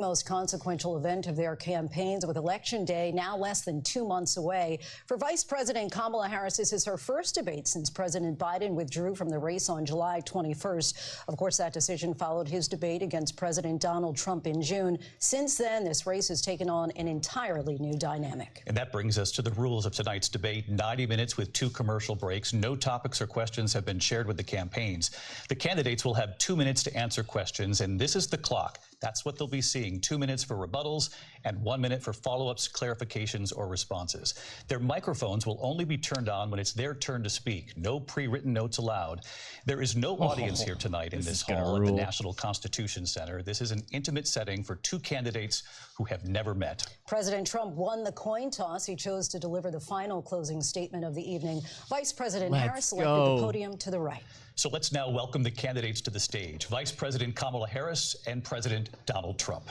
Most consequential event of their campaigns, with Election Day now less than 2 months away. For Vice President Kamala Harris, this is her first debate since President Biden withdrew from the race on July 21st. Of course, that decision followed his debate against President Donald Trump in June. Since then, this race has taken on an entirely new dynamic. And that brings us to the rules of tonight's debate. 90 minutes with 2 commercial breaks. No topics or questions have been shared with the campaigns. The candidates will have 2 minutes to answer questions, and this is the clock. That's what they'll be seeing. 2 minutes for rebuttals and 1 minute for follow-ups, clarifications, or responses. Their microphones will only be turned on when it's their turn to speak. No pre-written notes allowed. There is no audience here tonight in this hall at the National Constitution Center. This is an intimate setting for 2 candidates who have never met. President Trump won the coin toss. He chose to deliver the final closing statement of the evening. Vice President Harris selected the podium to the right. So let's now welcome the candidates to the stage. Vice President Kamala Harris and President Donald Trump.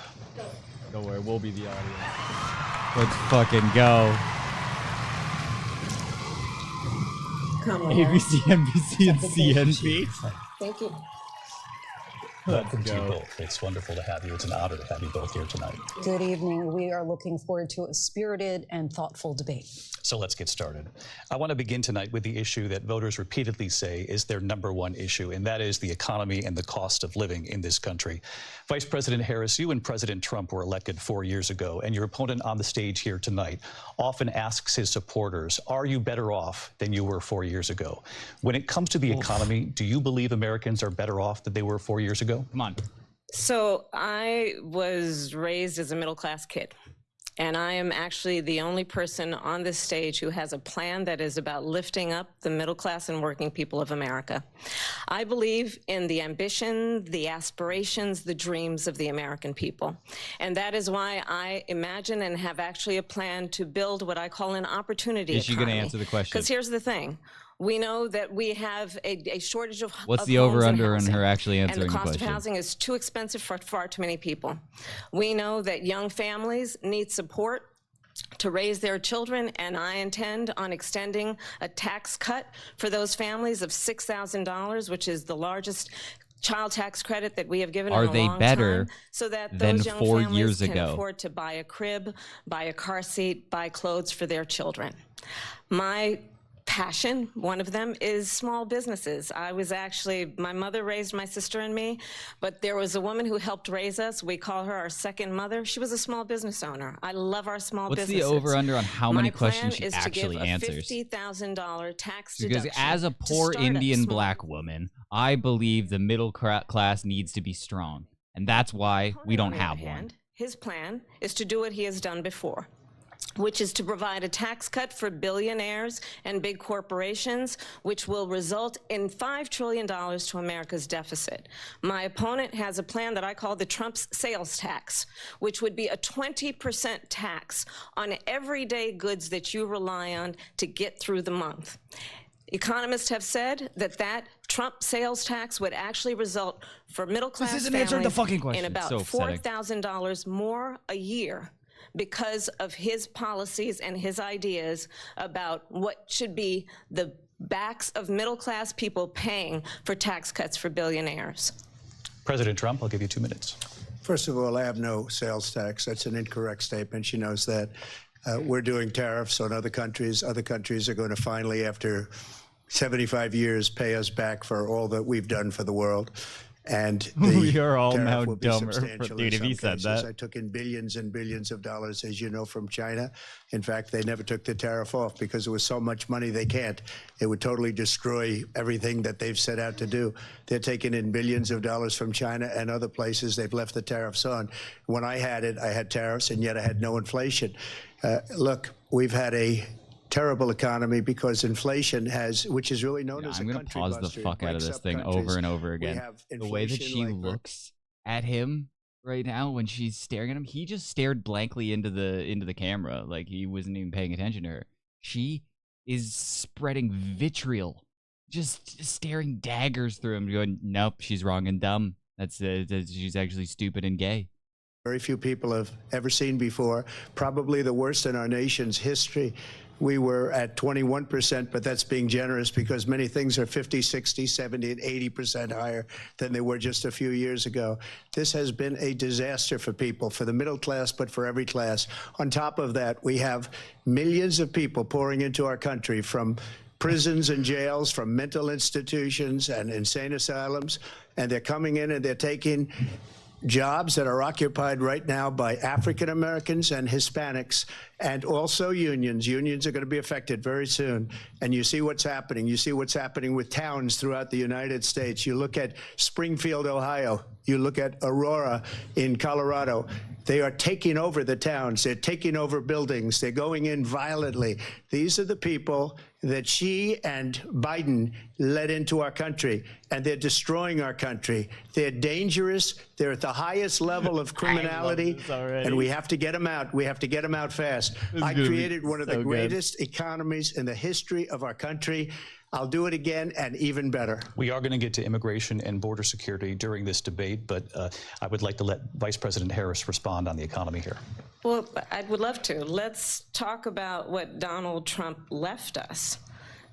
Don't worry, we'll be the audience. Let's fucking go. Kamala. ABC, NBC, and CNB. Thank you. Welcome to you both. It's wonderful to have you. It's an honor to have you both here tonight. Good evening. We are looking forward to a spirited and thoughtful debate. So let's get started. I want to begin tonight with the issue that voters repeatedly say is their #1 issue, and that is the economy and the cost of living in this country. Vice President Harris, you and President Trump were elected 4 years ago, and your opponent on the stage here tonight often asks his supporters, are you better off than you were 4 years ago? When it comes to the economy, do you believe Americans are better off than they were 4 years ago? Come on. So I was raised as a middle-class kid, and I am actually the only person on this stage who has a plan that is about lifting up the middle class and working people of America. I believe in the ambition, the aspirations, the dreams of the American people. And that is why I imagine and have actually a plan to build what I call an opportunity economy. Is she going to answer the question? Because here's the thing. We know that we have a shortage of What's the over-under on her actually answering the question? And the cost of housing is too expensive for far too many people. We know that young families need support to raise their children, and I intend on extending a tax cut for those families of $6,000, which is the largest child tax credit that we have given in a long time. Are they better so that than those young 4 families years can ago? afford to buy a crib, buy a car seat, buy clothes for their children? My passion, one of them, is small businesses. My mother raised my sister and me, but there was a woman who helped raise us. We call her our second mother. She was a small business owner. I love our small businesses. What's the over-under on how many questions she actually My plan answers? is to give a $50,000 tax Because deduction as a poor Indian small black woman, I believe the middle class needs to be strong. And that's why we don't have one. His plan is to do what he has done before, which is to provide a tax cut for billionaires and big corporations, which will result in $5 trillion to America's deficit. My opponent has a plan that I call the Trump's sales tax, which would be a 20% tax on everyday goods that you rely on to get through the month. Economists have said that Trump sales tax would actually result for middle-class families in about $4,000 more a year, because of his policies and his ideas about what should be the backs of middle-class people paying for tax cuts for billionaires. President Trump, I'll give you 2 minutes. First of all, I have no sales tax. That's an incorrect statement. She knows that. We're doing tariffs on other countries. Other countries are going to finally, after 75 years, pay us back for all that we've done for the world. And we are all now dumber, dude, if he said that. I took in billions and billions of dollars, as you know, from China. In fact, they never took the tariff off because there was so much money they can't. It would totally destroy everything that they've set out to do. They're taking in billions of dollars from China and other places. They've left the tariffs on. When I had it, I had tariffs, and yet I had no inflation. Look, we've had a terrible economy because inflation has, which is really known as a country buster. I'm going to pause the fuck out of this thing over and over again. The way that she looks at him right now when she's staring at him, he just stared blankly into the camera like he wasn't even paying attention to her. She is spreading vitriol, just staring daggers through him, going, nope, she's wrong and dumb. She's actually stupid and gay. Very few people have ever seen before, probably the worst in our nation's history. we were at 21%, but that's being generous because many things are 50, 60, 70, and 80% higher than they were just a few years ago. This has been a disaster for people, for the middle class, but for every class. On top of that, we have millions of people pouring into our country from prisons and jails, from mental institutions and insane asylums, and they're coming in and they're taking jobs that are occupied right now by African Americans and Hispanics, and also unions. Unions are going to be affected very soon. And you see what's happening. You see what's happening with towns throughout the United States. You look at Springfield, Ohio. You look at Aurora in Colorado. They are taking over the towns. They're taking over buildings. They're going in violently. These are the people that she and Biden led into our country, and they're destroying our country. They're dangerous. They're at the highest level of criminality, and we have to get them out. We have to get them out fast. I created one of the greatest economies in the history of our country. I'll do it again and even better. We are going to get to immigration and border security during this debate, but I would like to let Vice President Harris respond on the economy here. Well, I would love to. Let's talk about what Donald Trump left us.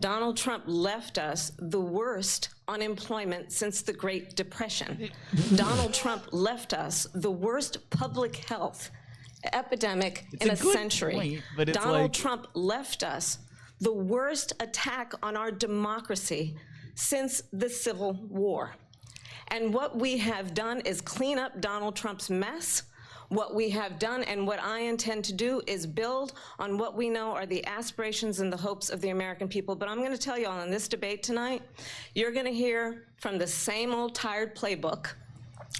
Donald Trump left us the worst unemployment since the Great Depression. Donald Trump left us the worst public health epidemic in a century. Donald Trump left us the worst attack on our democracy since the Civil War. And what we have done is clean up Donald Trump's mess. What we have done and what I intend to do is build on what we know are the aspirations and the hopes of the American people. But I'm going to tell you all in this debate tonight, you're going to hear from the same old tired playbook,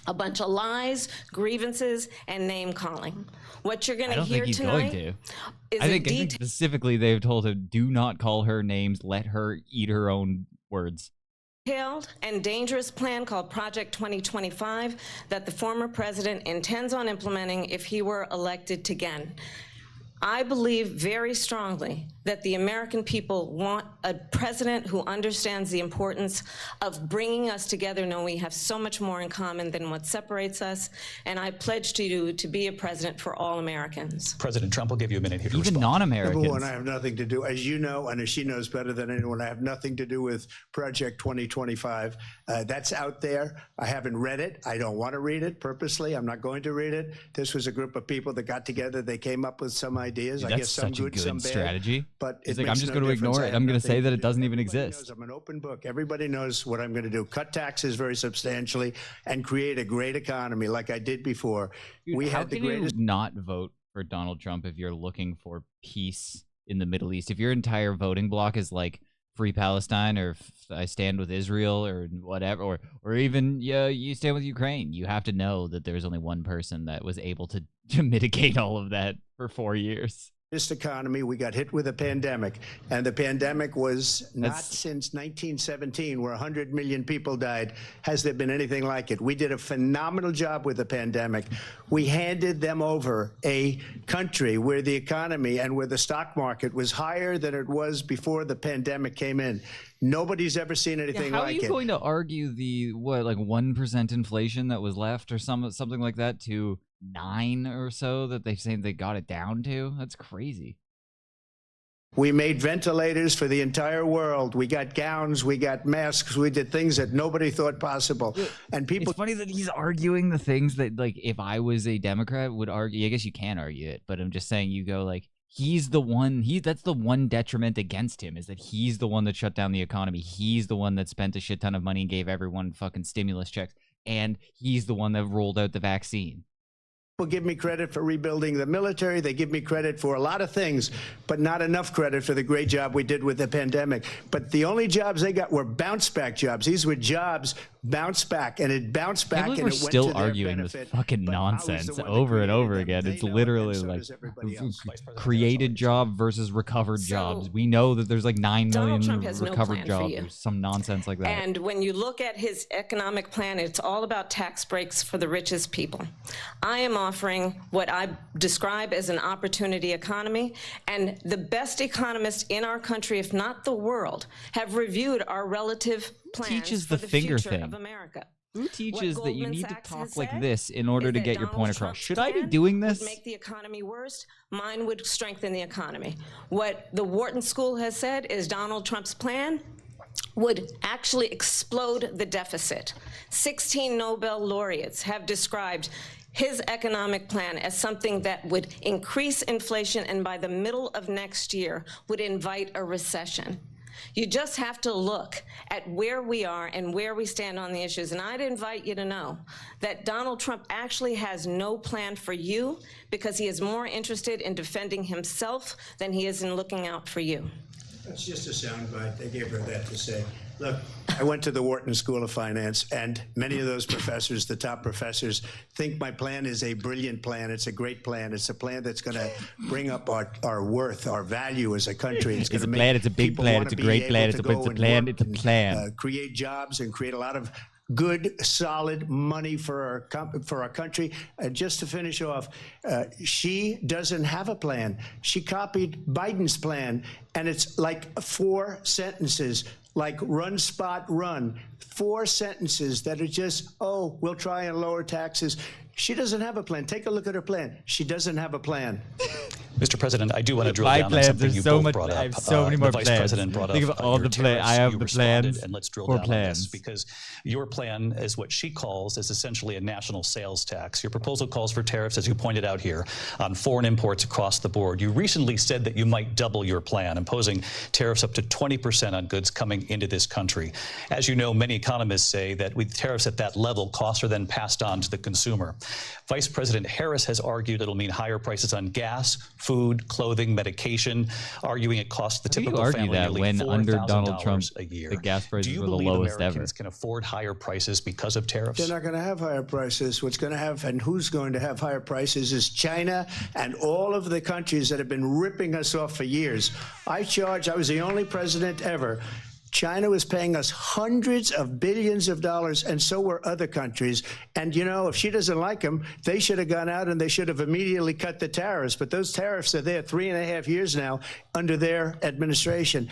a bunch of lies, grievances, and name-calling. What you're going to hear tonight is I think specifically they've told him, do not call her names, let her eat her own words. Detailed and dangerous plan called Project 2025 that the former president intends on implementing if he were elected again. I believe very strongly that the American people want a president who understands the importance of bringing us together, knowing we have so much more in common than what separates us, and I pledge to you to be a president for all Americans. President Trump will give you a minute here to respond. Even non-Americans. Number one, I have nothing to do, as you know, and as she knows better than anyone, I have nothing to do with Project 2025. That's out there. I haven't read it. I don't want to read it purposely. I'm not going to read it. This was a group of people that got together. They came up with some ideas. Dude, I guess some good, some bad. Strategy. But it's like, I'm just going to ignore it. I'm going to say that it doesn't even exist. I'm an open book. Everybody knows what I'm going to do. Cut taxes very substantially and create a great economy like I did before. Dude, we had the greatest. You not vote for Donald Trump if you're looking for peace in the Middle East. If your entire voting block is like Free Palestine or I stand with Israel or whatever, or even you stand with Ukraine, you have to know that there's only one person that was able to mitigate all of that for 4 years. This economy, we got hit with a pandemic, and the pandemic was not since 1917, where 100 million people died. Has there been anything like it? We did a phenomenal job with the pandemic. We handed them over a country where the economy and where the stock market was higher than it was before the pandemic came in. Nobody's ever seen anything like it. How are you going to argue the, like 1% inflation that was left or something like that to 9 or so that they say they got it down to? That's crazy. We made ventilators for the entire world. We got gowns, we got masks, we did things that nobody thought possible. And people. It's funny that he's arguing the things that, like, if I was a Democrat would argue. I guess you can argue it, but I'm just saying, you go like, he's the one, that's the one detriment against him, is that he's the one that shut down the economy. He's the one that spent a shit ton of money and gave everyone fucking stimulus checks. And he's the one that rolled out the vaccine. People give me credit for rebuilding the military. They give me credit for a lot of things, but not enough credit for the great job we did with the pandemic. But the only jobs they got were bounce back jobs. These were jobs bounce back, and it bounced back, and it went to their benefit. We're still arguing this fucking nonsense over and over again. It's literally like created job versus recovered jobs. We know that there's like 9 million recovered jobs or some nonsense like that. And when you look at his economic plan, it's all about tax breaks for the richest people. I am offering what I describe as an opportunity economy, and the best economists in our country, if not the world, have reviewed our relative plans teaches for the the finger future thing of America. Who teaches that you need to talk like said this in order to get your point across? Trump's Should I be plan doing this? Would make the economy worse. Mine would strengthen the economy. What the Wharton School has said is Donald Trump's plan would actually explode the deficit. 16 Nobel laureates have described his economic plan as something that would increase inflation and by the middle of next year would invite a recession. You just have to look at where we are and where we stand on the issues. And I'd invite you to know that Donald Trump actually has no plan for you because he is more interested in defending himself than he is in looking out for you. That's just a soundbite. They gave her that to say. Look, I went to the Wharton School of Finance, and many of those professors, the top professors, think my plan is a brilliant plan. It's a great plan. It's a plan that's going to bring up our worth, our value as a country. It's a plan. It's a big plan. It's a great plan. It's a plan. It's a plan. Create jobs and create a lot of good, solid money for our country. And just to finish off, she doesn't have a plan. She copied Biden's plan, and it's like 4 sentences, like run, spot, run. 4 sentences that are just, oh, we'll try and lower taxes. She doesn't have a plan. Take a look at her plan. She doesn't have a plan. Mr. President, I do want to drill down on something you both brought up. I have so many more plans. The Vice President brought Think up of all the plans. I have the plans. And let's drill down on this, because your plan is what she calls is essentially a national sales tax. Your proposal calls for tariffs, as you pointed out here, on foreign imports across the board. You recently said that you might double your plan, imposing tariffs up to 20% on goods coming into this country. As you know, many economists say that with tariffs at that level, costs are then passed on to the consumer. Vice President Harris has argued it'll mean higher prices on gas, food, clothing, medication, arguing it costs the typical family nearly $4,000 a year. The gas prices were the lowest ever. Americans can afford higher prices because of tariffs? They're not going to have higher prices. What's going to have, and who's going to have higher prices, is China and all of the countries that have been ripping us off for years. I was the only president ever. China was paying us hundreds of billions of dollars, and so were other countries. And, you know, if she doesn't like them, they should have gone out and they should have immediately cut the tariffs. But those tariffs are there 3.5 years now under their administration.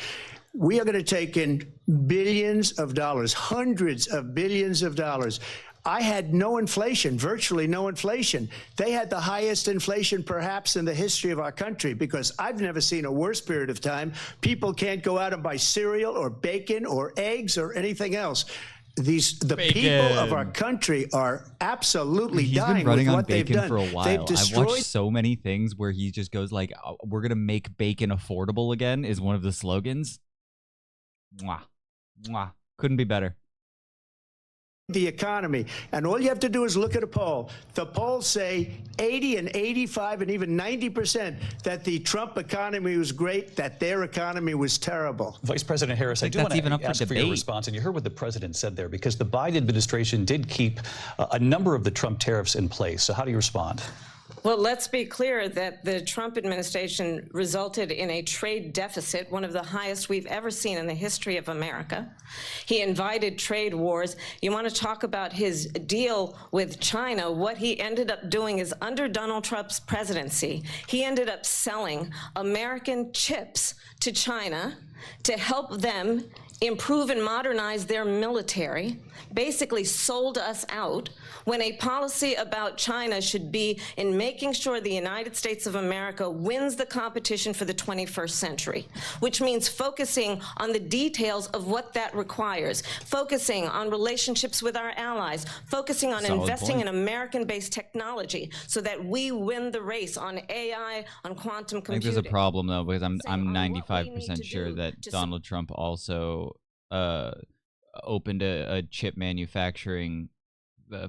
We are going to take in billions of dollars, hundreds of billions of dollars. I had no inflation, virtually no inflation. They had the highest inflation perhaps in the history of our country, because I've never seen a worse period of time. People can't go out and buy cereal or bacon or eggs or anything else. The people of our country are absolutely dying with what they've done. For a while. They've destroyed. I've watched so many things where he just goes like, "We're gonna make bacon affordable again" is one of the slogans. Mwah, mwah. Couldn't be better. The economy, and all you have to do is look at a poll. The polls say 80 and 85 and even 90% that the Trump economy was great, that their economy was terrible. Vice President Harris, I do want to ask for your response, and you heard what the president said there, because the Biden administration did keep a number of the Trump tariffs in place. So how do you respond? Well, let's be clear that the Trump administration resulted in a trade deficit, one of the highest we've ever seen in the history of America. He invited trade wars. You want to talk about his deal with China? What he ended up doing is, under Donald Trump's presidency, he ended up selling American chips to China to help them improve and modernize their military, basically sold us out, when a policy about China should be in making sure the United States of America wins the competition for the 21st century, which means focusing on the details of what that requires, focusing on relationships with our allies, focusing on investing in American-based technology so that we win the race on AI, on quantum computing. I think there's a problem, though, because I'm 95% sure that Donald Trump also opened a chip manufacturing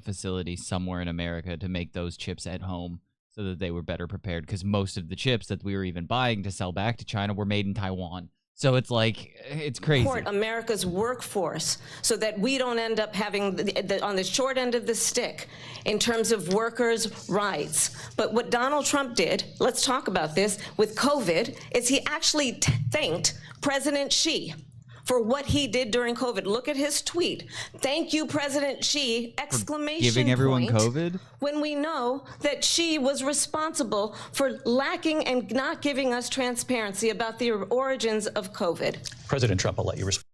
facility somewhere in America to make those chips at home so that they were better prepared, because most of the chips that we were even buying to sell back to China were made in Taiwan. So it's like, it's crazy. Support America's workforce so that we don't end up having on the short end of the stick in terms of workers' rights. But what Donald Trump did, let's talk about this, with COVID, is he actually thanked President Xi for what he did during COVID. Look at his tweet. "Thank you, President Xi!" Exclamation giving everyone point, COVID? When we know that Xi was responsible for lacking and not giving us transparency about the origins of COVID. President Trump, I'll let you respond.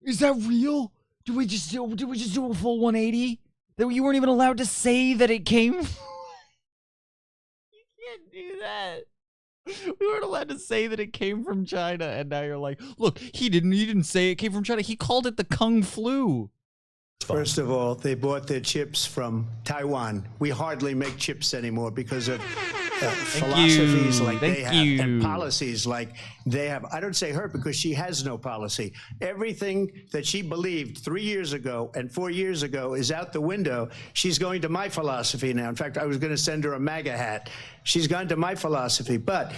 Is that real? Did we just do a full 180? That you weren't even allowed to say that it came from... You can't do that. We weren't allowed to say that it came from China, and now you're like, look, he didn't say it came from China. He called it the Kung Flu. First of all, they bought their chips from Taiwan. We hardly make chips anymore because of philosophies like they have and policies like they have. I don't say her because she has no policy. Everything that she believed 3 years ago and 4 years ago is out the window. She's going to my philosophy now. In fact, I was going to send her a MAGA hat. She's gone to my philosophy. But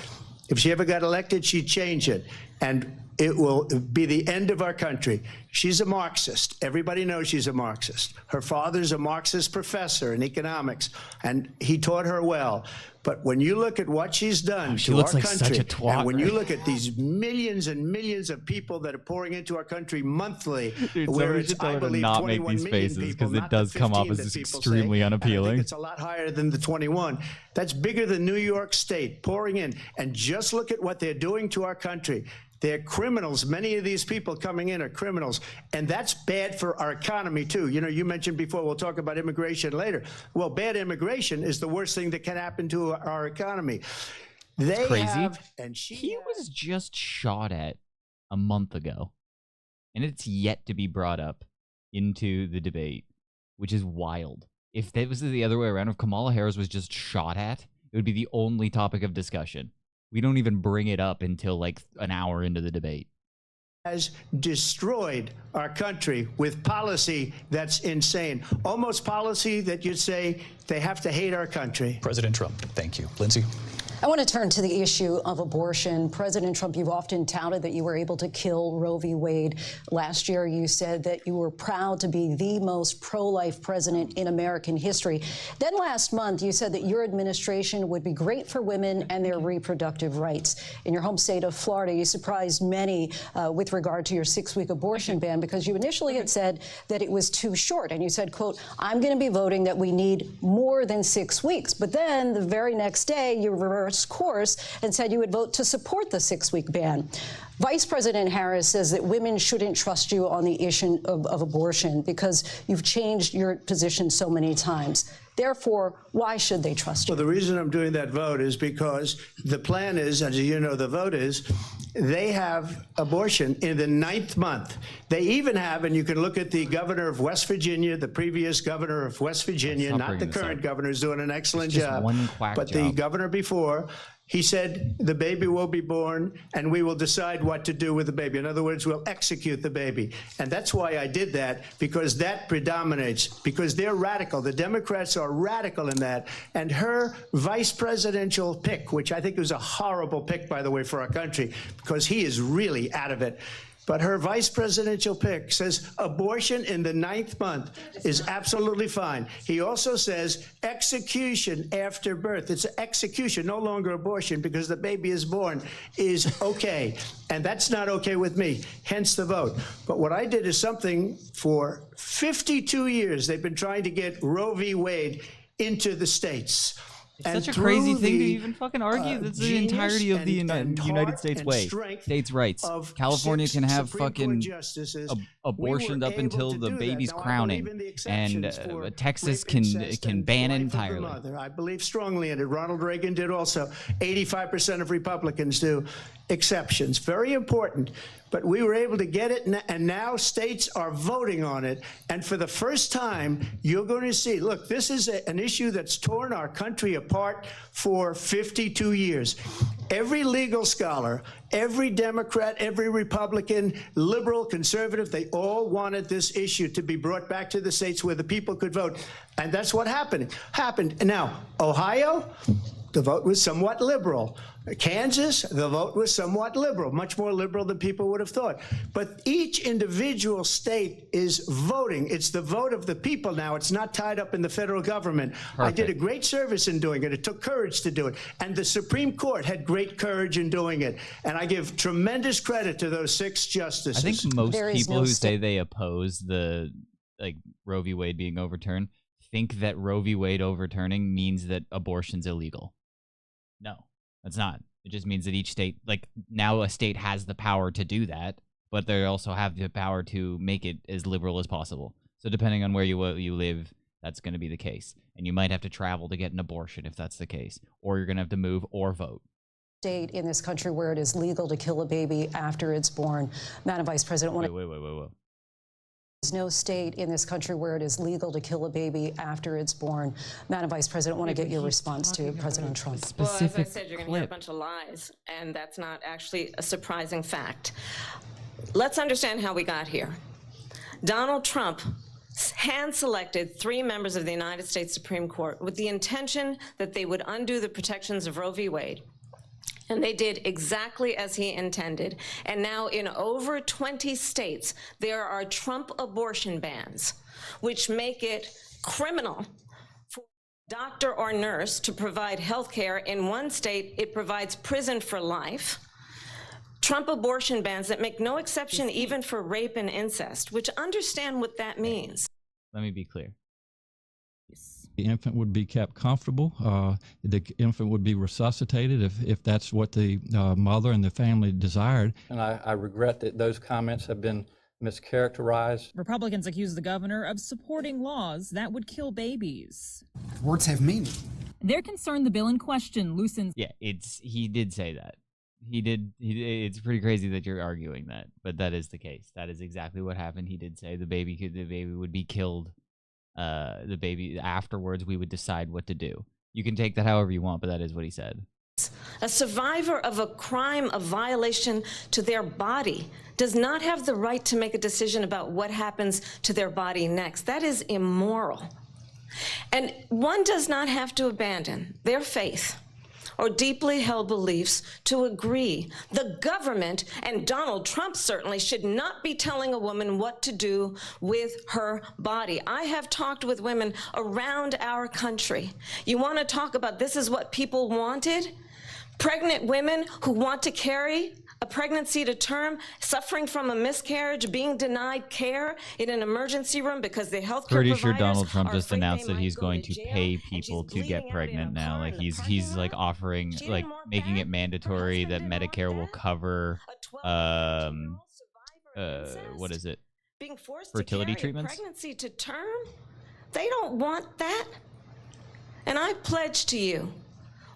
if she ever got elected, she'd change it. And it will be the end of our country. She's a Marxist. Everybody knows she's a Marxist. Her father's a Marxist professor in economics, and he taught her well. But when you look at what she's done to our country, and when you look at these millions and millions of people that are pouring into our country monthly, where it's, I believe, not make these faces because it does come off as extremely unappealing. I think it's a lot higher than the 21. That's bigger than New York State pouring in. And just look at what they're doing to our country. They're criminals. Many of these people coming in are criminals. And that's bad for our economy, too. You know, you mentioned before, we'll talk about immigration later. Well, bad immigration is the worst thing that can happen to our economy. They crazy. He was just shot at a month ago. And it's yet to be brought up into the debate, which is wild. If that was the other way around, if Kamala Harris was just shot at, it would be the only topic of discussion. We don't even bring it up until like an hour into the debate. Has destroyed our country with policy that's insane. Almost policy that you'd say they have to hate our country. President Trump, thank you. Lindsay? I want to turn to the issue of abortion. President Trump, you've often touted that you were able to kill Roe v. Wade. Last year, you said that you were proud to be the most pro-life president in American history. Then last month, you said that your administration would be great for women and their reproductive rights. In your home state of Florida, you surprised many with regard to your 6-week abortion ban because you initially had said that it was too short. And you said, quote, I'm going to be voting that we need more than 6 weeks. But then the very next day, you reversed course and said you would vote to support the 6-week ban. Vice President Harris says that women shouldn't trust you on the issue of abortion because you've changed your position so many times. Therefore, why should they trust you? Well, the reason I'm doing that vote is because the plan is, as you know, the vote is, they have abortion in the 9th month. They even have, and you can look at the governor of West Virginia, the previous governor of West Virginia, not the current governor, is doing an excellent job, but the governor before, he said the baby will be born and we will decide what to do with the baby. In other words, we'll execute the baby. And that's why I did that, because that predominates, because they're radical. The Democrats are radical in that. And her vice presidential pick, which I think was a horrible pick, by the way, for our country, because he is really out of it. But her vice presidential pick says abortion in the 9th month is absolutely fine. He also says execution after birth. It's execution, no longer abortion, because the baby is born, is okay. And that's not okay with me, hence the vote. But what I did is something for 52 years. They've been trying to get Roe v. Wade into the states. It's such a crazy thing to even fucking argue. That's the entirety of the United States way. States' rights. California can have fucking abortions up until the baby's crowning, and Texas can ban it entirely. I believe strongly in it. Ronald Reagan did also. 85% of Republicans do. Exceptions, very important. But we were able to get it, and now states are voting on it. And for the first time, you're going to see, look, this is an issue that's torn our country apart for 52 years. Every legal scholar, every Democrat, every Republican, liberal, conservative, they all wanted this issue to be brought back to the states where the people could vote. And that's what happened. And now, Ohio, the vote was somewhat liberal. Kansas, the vote was somewhat liberal, much more liberal than people would have thought. But each individual state is voting. It's the vote of the people now. It's not tied up in the federal government. Perfect. I did a great service in doing it. It took courage to do it. And the Supreme Court had great courage in doing it. And I give tremendous credit to those 6 justices. I think most people who say they oppose the Roe v. Wade being overturned think that Roe v. Wade overturning means that abortion's illegal. No. It's not. It just means that each state, now a state has the power to do that, but they also have the power to make it as liberal as possible. So depending on where you live, that's going to be the case. And you might have to travel to get an abortion if that's the case, or you're going to have to move or vote. State in this country where it is legal to kill a baby after it's born. Madam Vice President, Wait. There's no state in this country where it is legal to kill a baby after it's born. Madam Vice President, I want to get your response to President Trump. Well, as I said, you're going to hear a bunch of lies, and that's not actually a surprising fact. Let's understand how we got here. Donald Trump hand-selected 3 members of the United States Supreme Court with the intention that they would undo the protections of Roe v. Wade. And they did exactly as he intended. And now in over 20 states, there are Trump abortion bans, which make it criminal for a doctor or nurse to provide health care. In one state, it provides prison for life. Trump abortion bans that make no exception even for rape and incest, which understand what that means. Let me be clear. The infant would be kept comfortable. The infant would be resuscitated if that's what the mother and the family desired. And I regret that those comments have been mischaracterized. Republicans accuse the governor of supporting laws that would kill babies. Words have meaning. They're concerned the bill in question loosens. Yeah, he did say that. It's pretty crazy that you're arguing that, but that is the case. That is exactly what happened. He did say the baby would be killed. The baby afterwards, we would decide what to do. You can take that however you want, but that is what he said. A survivor of a crime of violation to their body does not have the right to make a decision about what happens to their body next. That is immoral. And one does not have to abandon their faith or deeply held beliefs to agree. The government, and Donald Trump certainly, should not be telling a woman what to do with her body. I have talked with women around our country. You want to talk about this is what people wanted? Pregnant women who want to carry a pregnancy to term, suffering from a miscarriage, being denied care in an emergency room because the health care providers Pretty sure Donald Trump just afraid announced they that he's might go going to to jail, pay and people she's to get bleeding out in pregnant a now. car Like in the he's parking like lot. offering, She like didn't want making that. it mandatory Her that husband didn't Medicare want will that. cover A 12-year-old survivor of what incest is it? being forced Fertility to carry treatments? a pregnancy to term? They don't want that. And I pledge to you,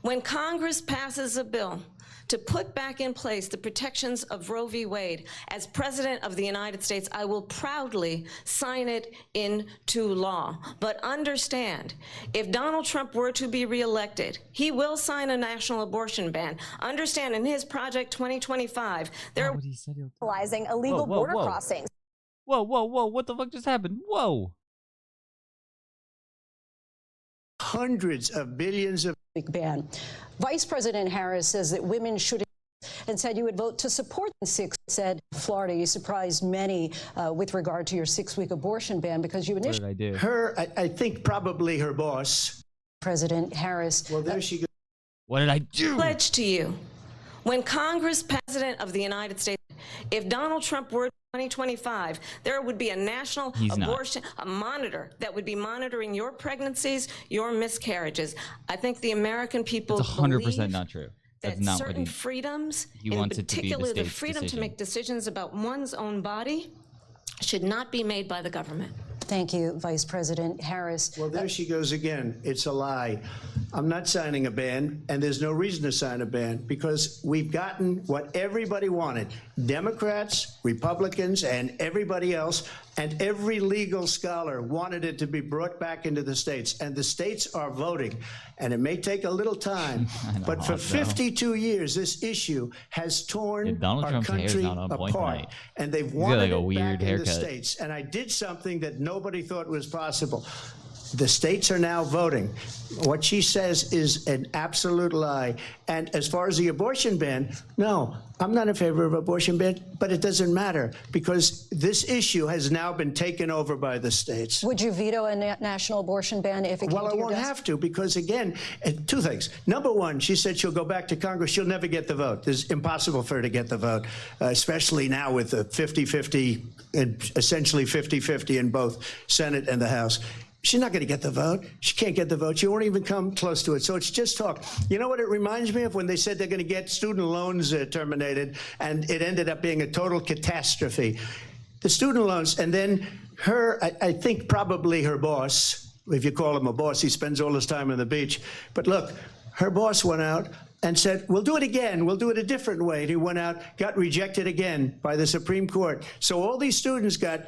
when Congress passes a bill to put back in place the protections of Roe v. Wade, as President of the United States, I will proudly sign it into law. But understand, if Donald Trump were to be reelected, he will sign a national abortion ban. Understand, in his Project 2025, there are legalizing illegal border crossings. Whoa, what the fuck just happened? Whoa. Hundreds of billions of ban. Vice President Harris says that women should, and said you would vote to support the 6. Said Florida, you surprised many with regard to your 6-week abortion ban because you initially. What did I do? her, I think probably her boss. President Harris. Well, there she goes. What did I do? pledge to you, when Congress, President of the United States, if Donald Trump were 2025, there would be a national abortion, a monitor that would be monitoring your pregnancies, your miscarriages. I think the American people It's 100% believe not true. that That's not what certain he freedoms, he in wants it to be the particular the state's freedom to decision. make decisions about one's own body, should not be made by the government. Thank you, Vice President Harris. Well, there she goes again. It's a lie. I'm not signing a ban, and there's no reason to sign a ban because we've gotten what everybody wanted. Democrats, Republicans, and everybody else, and every legal scholar wanted it to be brought back into the states, and the states are voting. And it may take a little time, but for 52 years, this issue has torn Donald our Trump's hair is country not on point apart, tonight. and they've He's got, wanted like, a it weird back in the haircut. states. And I did something that nobody thought was possible. The states are now voting. What she says is an absolute lie. And as far as the abortion ban, no, I'm not in favor of abortion ban, but it doesn't matter because this issue has now been taken over by the states. Would you veto a national abortion ban if it came Well, to I your won't desk? have to because, again, 2 things. Number one, she said she'll go back to Congress. She'll never get the vote. It's impossible for her to get the vote, especially now with the 50-50, essentially 50-50 in both Senate and the House. She's not going to get the vote. She can't get the vote. She won't even come close to it. So it's just talk. You know what it reminds me of? When they said they're going to get student loans terminated, and it ended up being a total catastrophe. The student loans, and then I think probably her boss, if you call him a boss, he spends all his time on the beach. But look, her boss went out and said, we'll do it again. We'll do it a different way. And he went out, got rejected again by the Supreme Court. So all these students got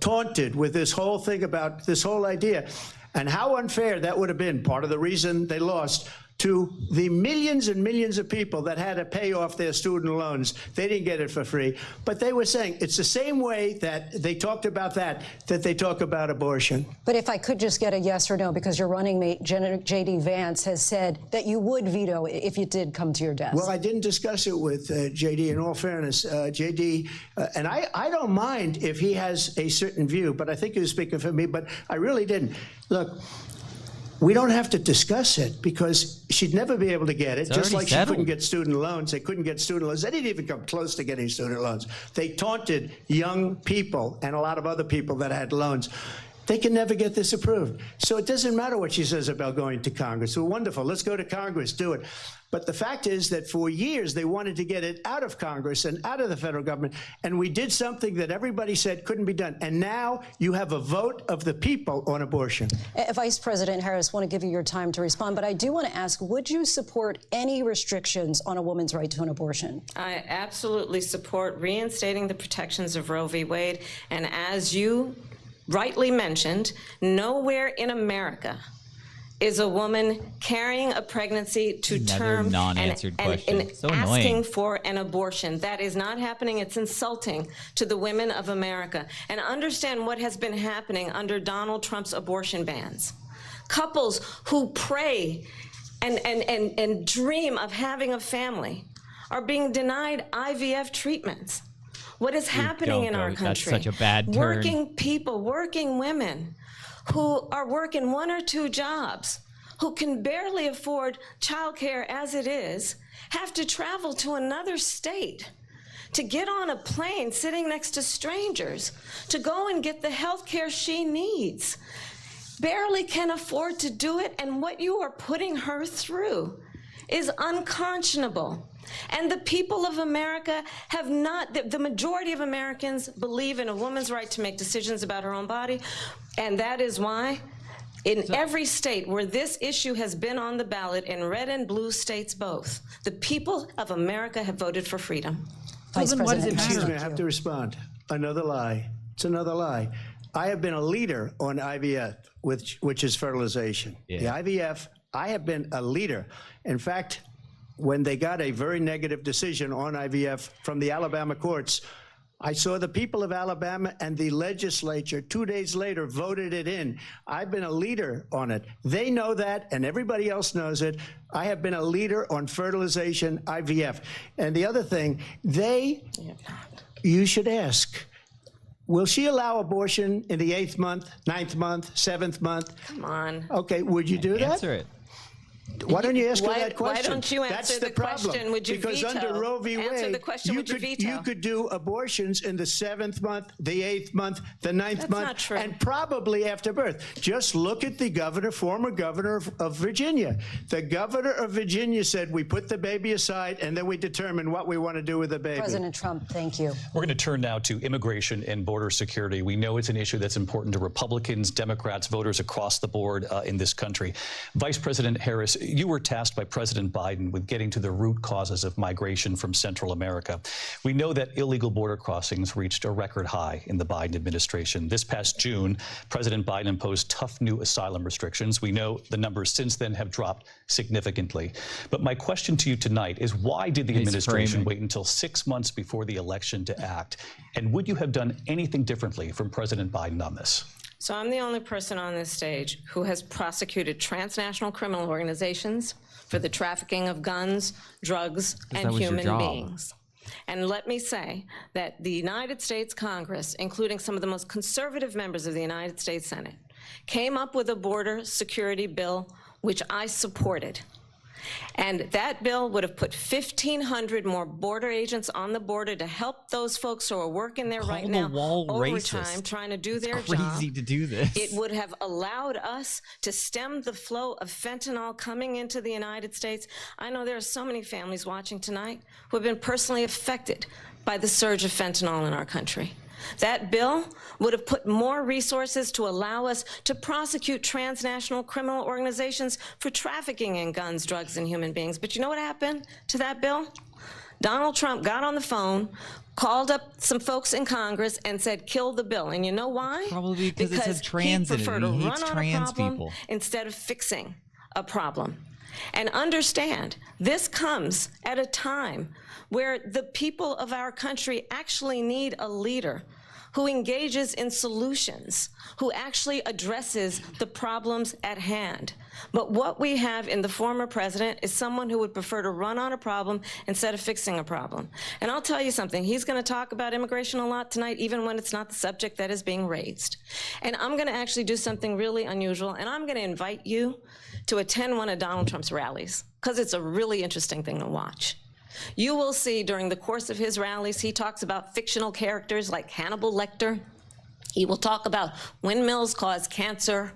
taunted with this whole thing about this whole idea. And how unfair that would have been, part of the reason they lost, to the millions and millions of people that had to pay off their student loans. They didn't get it for free. But they were saying it's the same way that they talked about that they talk about abortion. But if I could just get a yes or no, because your running mate, J.D. Vance, has said that you would veto it if it did come to your desk. Well, I didn't discuss it with J.D. In all fairness, J.D., and I don't mind if he has a certain view, but I think he was speaking for me, but I really didn't. Look, we don't have to discuss it because she'd never be able to get it, just like she couldn't get student loans. They couldn't get student loans. They didn't even come close to getting student loans. They taunted young people and a lot of other people that had loans. They can never get this approved. So it doesn't matter what she says about going to Congress. Well, wonderful. Let's go to Congress, do it. But the fact is that for years they wanted to get it out of Congress and out of the federal government, and we did something that everybody said couldn't be done. And now you have a vote of the people on abortion. Vice President Harris, I want to give you your time to respond, but I do want to ask, would you support any restrictions on a woman's right to an abortion? I absolutely support reinstating the protections of Roe v. Wade. And as you rightly mentioned, nowhere in America is a woman carrying a pregnancy to term and so asking for an abortion. That is not happening. It's insulting to the women of America. And understand what has been happening under Donald Trump's abortion bans. Couples who pray and dream of having a family are being denied IVF treatments. What is happening in our country? That's such a bad turn. Working people, working women who are working 1 or 2 jobs, who can barely afford childcare as it is, have to travel to another state to get on a plane sitting next to strangers to go and get the health care she needs. Barely can afford to do it, and what you are putting her through is unconscionable. And the people of America have not, the majority of Americans believe in a woman's right to make decisions about her own body, and that is why in every state where this issue has been on the ballot, in red and blue states both, the people of America have voted for freedom. Vice President, excuse me, I have to respond. Another lie. It's another lie. I have been a leader on IVF, which is fertilization. Yeah. The IVF, I have been a leader. In fact, when they got a very negative decision on IVF from the Alabama courts, I saw the people of Alabama and the legislature 2 days later voted it in. I've been a leader on it. They know that, and everybody else knows it. I have been a leader on fertilization, IVF. And the other thing, you should ask, will she allow abortion in the 8th month, 9th month, 7th month? Come on. Okay, would you do that? Answer it. Why don't you ask her that question? Why don't you answer That's the question? Would you because veto? Under Roe v. Answer Wade, the question, would you veto? you could do abortions in the 7th month, the 8th month, the 9th That's month, not true. and probably after birth. Just look at the governor, former governor of Virginia. The governor of Virginia said, we put the baby aside and then we determine what we want to do with the baby. President Trump, thank you. We're going to turn now to immigration and border security. We know it's an issue that's important to Republicans, Democrats, voters across the board in this country. Vice President Harris, you were tasked by President Biden with getting to the root causes of migration from Central America. We know that illegal border crossings reached a record high in the Biden administration. This past June, President Biden imposed tough new asylum restrictions. We know the numbers since then have dropped significantly. But my question to you tonight is, why did the administration wait until 6 months before the election to act? And would you have done anything differently from President Biden on this? So I'm the only person on this stage who has prosecuted transnational criminal organizations for the trafficking of guns, drugs, and human beings. And let me say that the United States Congress, including some of the most conservative members of the United States Senate, came up with a border security bill which I supported. And that bill would have put 1,500 more border agents on the border to help those folks who are working there right now overtime trying to do their job. Crazy to do this. It would have allowed us to stem the flow of fentanyl coming into the United States. I know there are so many families watching tonight who have been personally affected by the surge of fentanyl in our country. That bill would have put more resources to allow us to prosecute transnational criminal organizations for trafficking in guns, drugs, and human beings. But you know what happened to that bill? Donald Trump got on the phone, called up some folks in Congress, and said, kill the bill. And you know why? Probably because it says trans in it. He hates trans people. Instead of fixing a problem. And understand, this comes at a time where the people of our country actually need a leader who engages in solutions, who actually addresses the problems at hand. But what we have in the former president is someone who would prefer to run on a problem instead of fixing a problem. And I'll tell you something, he's going to talk about immigration a lot tonight, even when it's not the subject that is being raised. And I'm going to actually do something really unusual, and I'm going to invite you to attend one of Donald Trump's rallies, because it's a really interesting thing to watch. You will see during the course of his rallies, he talks about fictional characters like Hannibal Lecter. He will talk about windmills cause cancer.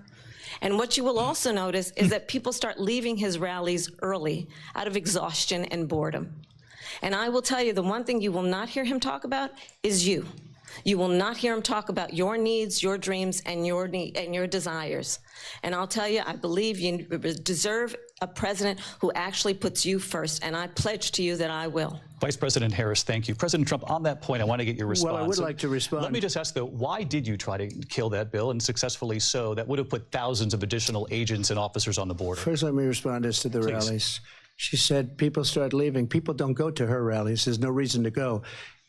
And what you will also notice is that people start leaving his rallies early out of exhaustion and boredom. And I will tell you, the one thing you will not hear him talk about is you. You will not hear him talk about your needs, your dreams, and your desires. And I'll tell you, I believe you deserve a president who actually puts you first, and I pledge to you that I will. Vice President Harris, thank you. President Trump, on that point, I want to get your response. Well, I would like to respond. Let me just ask, though, why did you try to kill that bill, and successfully so, that would have put thousands of additional agents and officers on the border? First, let me respond as to the rallies. She said people start leaving. People don't go to her rallies. There's no reason to go.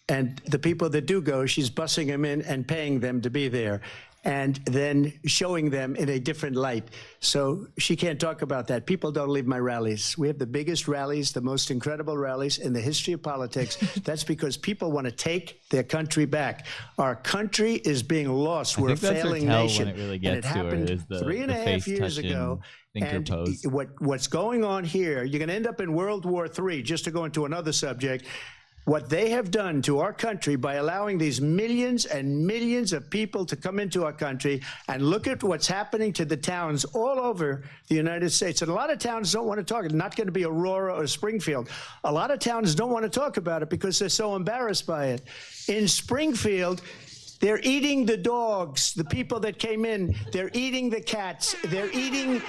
And the people that do go, she's bussing them in and paying them to be there, and then showing them in a different light. So she can't talk about that. People don't leave my rallies. We have the biggest rallies, the most incredible rallies in the history of politics. That's because people want to take their country back. Our country is being lost. We're a failing nation. When it really gets and it happened to her is the 3.5 years ago. And what's going on here, you're going to end up in World War III, just to go into another subject. What they have done to our country by allowing these millions and millions of people to come into our country, and look at what's happening to the towns all over the United States. And a lot of towns don't want to talk. It's not going to be Aurora or Springfield. A lot of towns don't want to talk about it because they're so embarrassed by it. In Springfield, they're eating the dogs, the people that came in. They're eating the cats. They're eating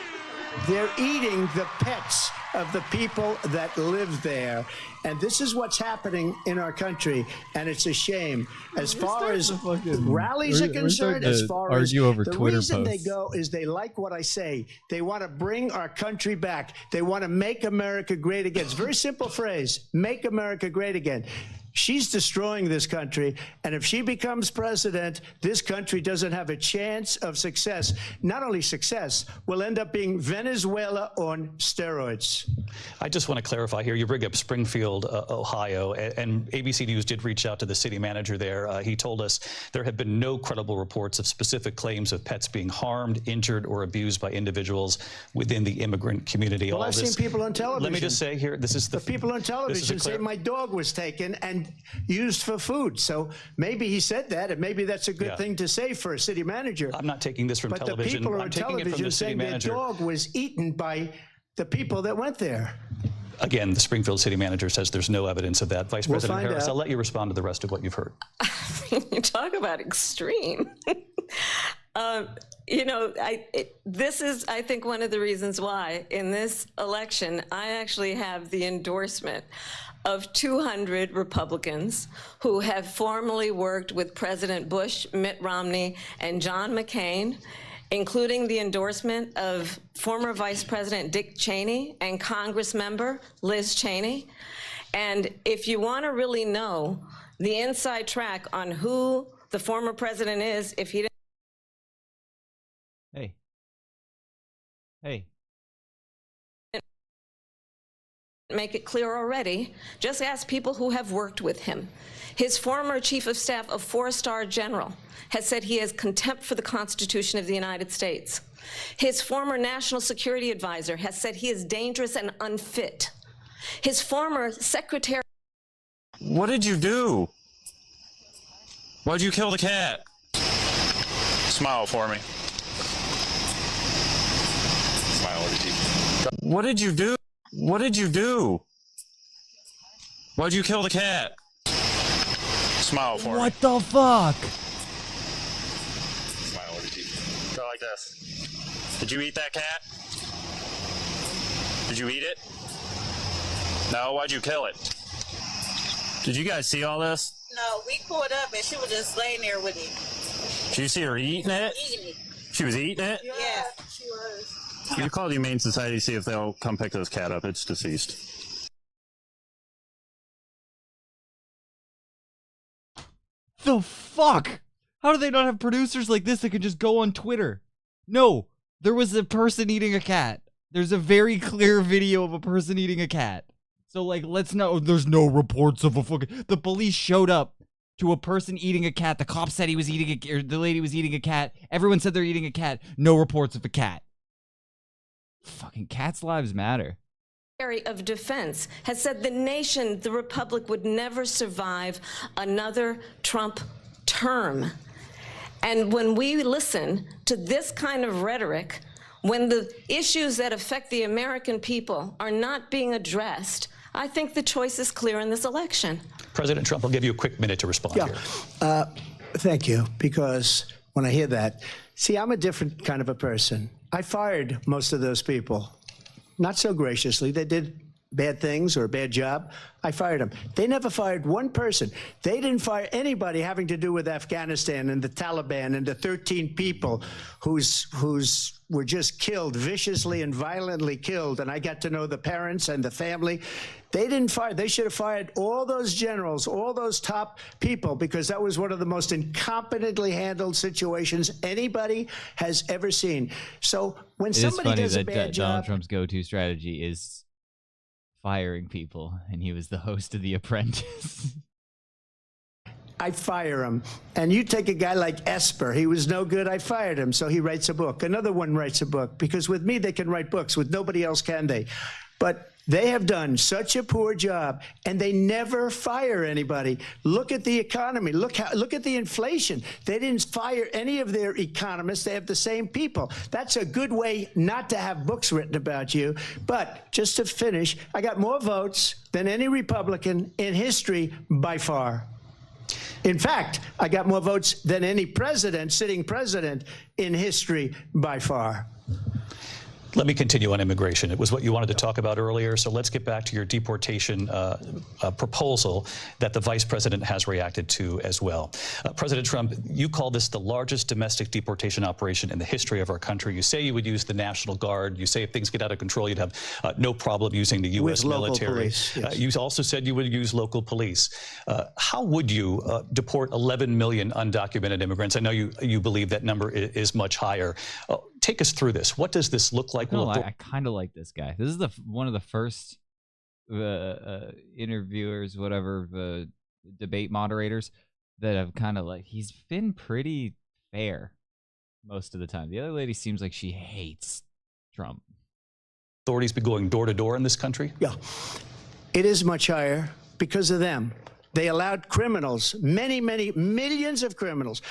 the pets of the people that live there. And this is what's happening in our country, and it's a shame. As far as rallies are concerned, as far as the reason they go is they like what I say. They want to bring our country back. They want to make America great again. It's a very simple phrase, make America great again. She's destroying this country, and if she becomes president, this country doesn't have a chance of success. Not only success, we'll end up being Venezuela on steroids. I just want to clarify here. You bring up Springfield, Ohio, and ABC News did reach out to the city manager there. He told us there have been no credible reports of specific claims of pets being harmed, injured, or abused by individuals within the immigrant community. Well, I've seen people on television. Let me just say here, this is the people on television say my dog was taken and used for food. So maybe he said that, and maybe that's a good thing to say for a city manager. I'm not taking this from television. But the people I'm on taking it from the city manager. Their dog was eaten by the people that went there. Again, the Springfield city manager says there's no evidence of that. Vice President Harris, I'll let you respond to the rest of what you've heard. You talk about extreme. You know, this is, I think, one of the reasons why in this election I actually have the endorsement of 200 Republicans who have formerly worked with President Bush, Mitt Romney, and John McCain, including the endorsement of former Vice President Dick Cheney and Congress member Liz Cheney. And if you want to really know the inside track on who the former president is, if he didn't... Hey. Make it clear already, just ask people who have worked with him. His former chief of staff, a four-star general, has said he has contempt for the Constitution of the United States. His former national security advisor has said he is dangerous and unfit. His former secretary... What did you do? Why'd you kill the cat? Smile for me. Smile over TV. What did you do? What did you do? Why'd you kill the cat? Smile for me. What the fuck? Smile over TV. Go like this. Did you eat that cat? Did you eat it? No, why'd you kill it? Did you guys see all this? No, we pulled up and she was just laying there with it. Did you see her eating it? Eating it. She was eating it? Yeah, she was. You call the Humane Society, see if they'll come pick this cat up. It's deceased. The fuck? How do they not have producers like this that can just go on Twitter? No, there was a person eating a cat. There's a very clear video of a person eating a cat. So, like, let's know. There's no reports of a fucking... The police showed up to a person eating a cat. The cop said he was eating a... Or the lady was eating a cat. Everyone said they're eating a cat. No reports of a cat. Fucking cats' lives matter. Secretary of Defense has said the nation, the Republic, would never survive another Trump term. And when we listen to this kind of rhetoric, when the issues that affect the American people are not being addressed, I think the choice is clear in this election. President Trump, I'll give you a quick minute to respond here. Thank you, because when I hear that, see, I'm a different kind of a person. I fired most of those people. Not so graciously. They did bad things or a bad job. I fired them. They never fired one person. They didn't fire anybody having to do with Afghanistan and the Taliban and the 13 people whose were just killed, viciously and violently killed. And I got to know the parents and the family. They didn't fire. They should have fired all those generals, all those top people, because that was one of the most incompetently handled situations anybody has ever seen. So when somebody does a bad job, Donald Trump's go-to strategy is firing people, and he was the host of The Apprentice. I fire him. And you take a guy like Esper. He was no good. I fired him. So he writes a book. Another one writes a book. Because with me, they can write books. With nobody else can they. But they have done such a poor job, and they never fire anybody. Look at the economy. Look at the inflation. They didn't fire any of their economists. They have the same people. That's a good way not to have books written about you. But just to finish, I got more votes than any Republican in history by far. In fact, I got more votes than any president, sitting president in history by far. Let me continue on immigration. It was what you wanted to talk about earlier, so let's get back to your deportation proposal that the vice president has reacted to as well. President Trump, you call this the largest domestic deportation operation in the history of our country. You say you would use the National Guard. You say if things get out of control, you'd have no problem using the U.S. military. Police, yes. You also said you would use local police. How would you deport 11 million undocumented immigrants? I know you believe that number is much higher. Take us through this. What does this look like? I kind of like this guy. This is one of the first interviewers, whatever, debate moderators that have kind of like, he's been pretty fair most of the time. The other lady seems like she hates Trump. Authorities be going door to door in this country? Yeah, it is much higher because of them. They allowed criminals, many millions of criminals.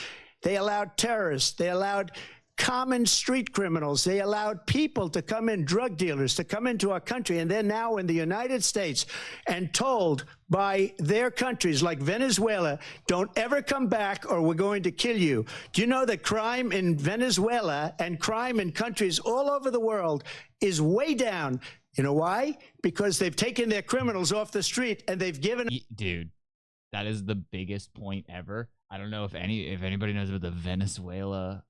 They allowed terrorists. They allowed common street criminals. They allowed people to come in, drug dealers, to come into our country, and they're now in the United States and told by their countries like Venezuela, don't ever come back or we're going to kill you. Do you know that crime in Venezuela and crime in countries all over the world is way down? You know why? Because they've taken their criminals off the street and they've given... Dude, that is the biggest point ever. I don't know if anybody knows about the Venezuela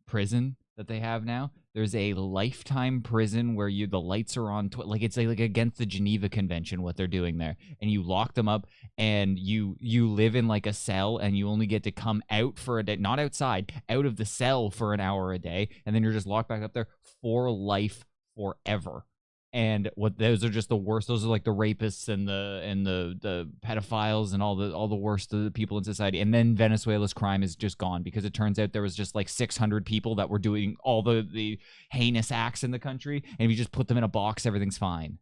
prison that they have now. There's a lifetime prison where the lights are on, like it's like against the Geneva Convention what they're doing there, and you lock them up and you live in like a cell and you only get to come out for a day, not outside, out of the cell for an hour a day, and then you're just locked back up there for life, forever. And those are just the worst. Those are like the rapists and the pedophiles and all the worst of the people in society. And then Venezuela's crime is just gone because it turns out there was just like 600 people that were doing all the heinous acts in the country. And if you just put them in a box, everything's fine.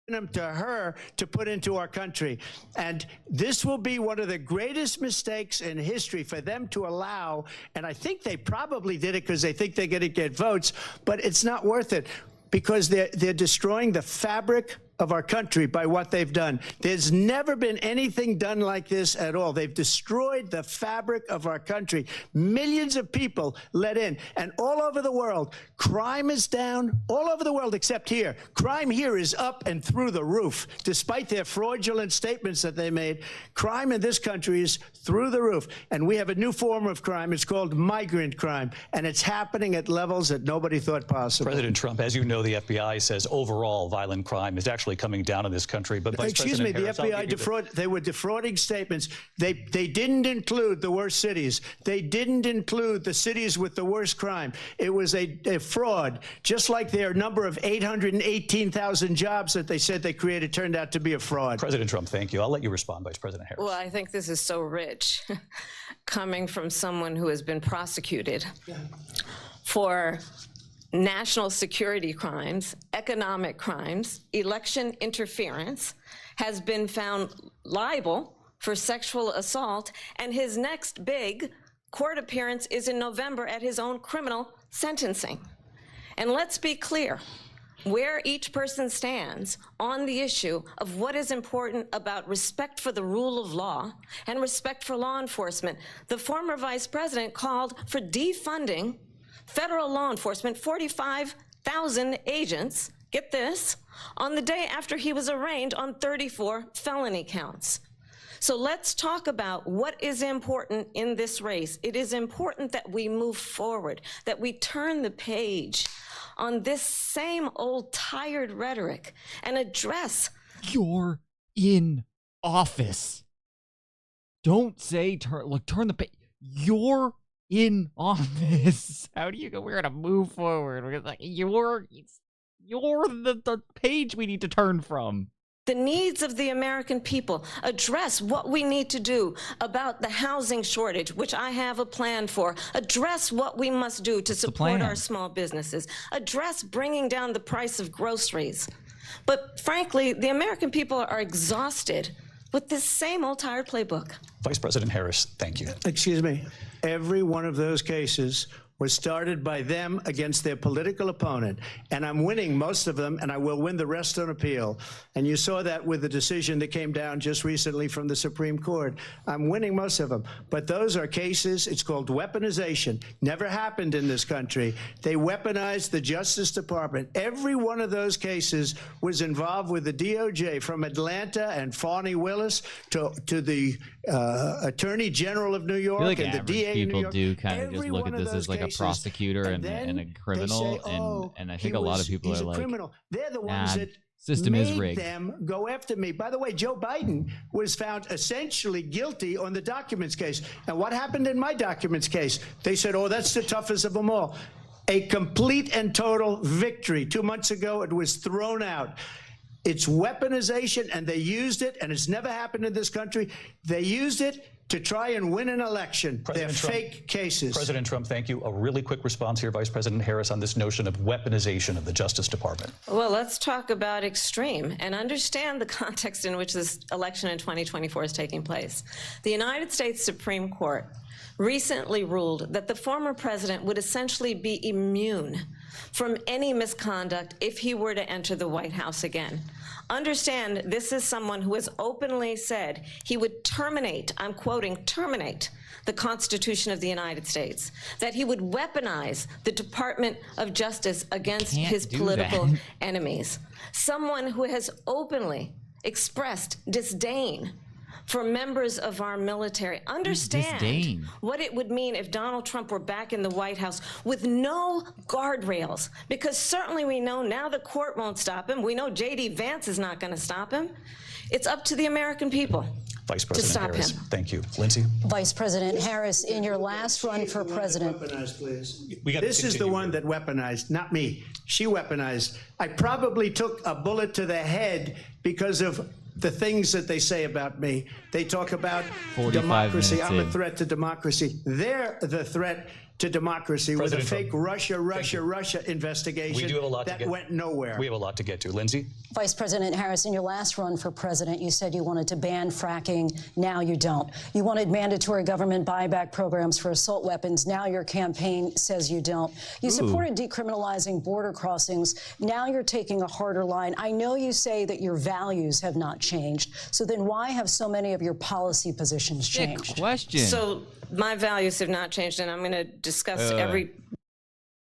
Them to her to put into our country. And this will be one of the greatest mistakes in history for them to allow. And I think they probably did it because they think they're going to get votes, but it's not worth it because they're destroying the fabric of our country by what they've done. There's never been anything done like this at all. They've destroyed the fabric of our country. Millions of people let in. And all over the world, crime is down. All over the world except here. Crime here is up and through the roof. Despite their fraudulent statements that they made, crime in this country is through the roof. And we have a new form of crime. It's called migrant crime. And it's happening at levels that nobody thought possible. President Trump, as you know, the FBI says overall violent crime is actually coming down in this country. But Vice excuse me, President the Harris, FBI they were defrauding statements. They didn't include the worst cities. They didn't include the cities with the worst crime. It was a fraud, just like their number of 818,000 jobs that they said they created turned out to be a fraud. President Trump, thank you. I'll let you respond, Vice President Harris. Well, I think this is so rich coming from someone who has been prosecuted for national security crimes, economic crimes, election interference, has been found liable for sexual assault, and his next big court appearance is in November at his own criminal sentencing. And let's be clear where each person stands on the issue of what is important about respect for the rule of law and respect for law enforcement. The former vice president called for defunding federal law enforcement, 45,000 agents, get this, on the day after he was arraigned on 34 felony counts. So let's talk about what is important in this race. It is important that we move forward, that we turn the page on this same old tired rhetoric and address. You're in office. Don't say turn the page. You're in office. How do you go? We're gonna move forward. We're gonna, like, you're the page we need to turn from. The needs of the American people, address what we need to do about the housing shortage, which I have a plan for, address what we must do to support our small businesses, address bringing down the price of groceries. But frankly, the American people are exhausted with this same old tired playbook. Vice President Harris, thank you. Excuse me. Every one of those cases was started by them against their political opponent. And I'm winning most of them, and I will win the rest on appeal. And you saw that with the decision that came down just recently from the Supreme Court. I'm winning most of them. But those are cases, it's called weaponization. Never happened in this country. They weaponized the Justice Department. Every one of those cases was involved with the DOJ, from Atlanta and Fani Willis to the Attorney General of New York, I feel like and the DA in New York. People do kind of just look at this as like a prosecutor and a criminal, say, and I think a lot of people are like, criminal. They're the ones that system is made rigged. them go after me. By the way, Joe Biden was found essentially guilty on the documents case. And what happened in my documents case? They said, oh, that's the toughest of them all. A complete and total victory. 2 months ago, it was thrown out. It's weaponization, and they used it, and it's never happened in this country. They used it to try and win an election. They're fake cases. President Trump, thank you. A really quick response here, Vice President Harris, on this notion of weaponization of the Justice Department. Well, let's talk about extreme and understand the context in which this election in 2024 is taking place. The United States Supreme Court recently ruled that the former president would essentially be immune from any misconduct if he were to enter the White House again. Understand, this is someone who has openly said he would terminate, I'm quoting, terminate the Constitution of the United States, that he would weaponize the Department of Justice against his political enemies. Someone who has openly expressed disdain for members of our military. Understand what it would mean if Donald Trump were back in the White House with no guardrails, because certainly we know now the court won't stop him. We know J.D. Vance is not going to stop him. It's up to the American people. Vice President stop Harris. him. Thank you. Lindsay? Vice President Harris, in your last run for president. Weaponized, please. We This is the one that weaponized, not me. She weaponized. I probably took a bullet to the head because of the things that they say about me. They talk about 45 democracy. minutes I'm a in. threat to democracy. They're the threat to democracy with a President fake Russia investigation We do have a lot to that get. went nowhere. We have a lot to get to. Lindsay? Vice President Harris, in your last run for president, you said you wanted to ban fracking. Now you don't. You wanted mandatory government buyback programs for assault weapons. Now your campaign says you don't. You supported decriminalizing border crossings. Now you're taking a harder line. I know you say that your values have not changed. So then why have so many of your policy positions changed? Good question. So my values have not changed, and I'm going to discuss every...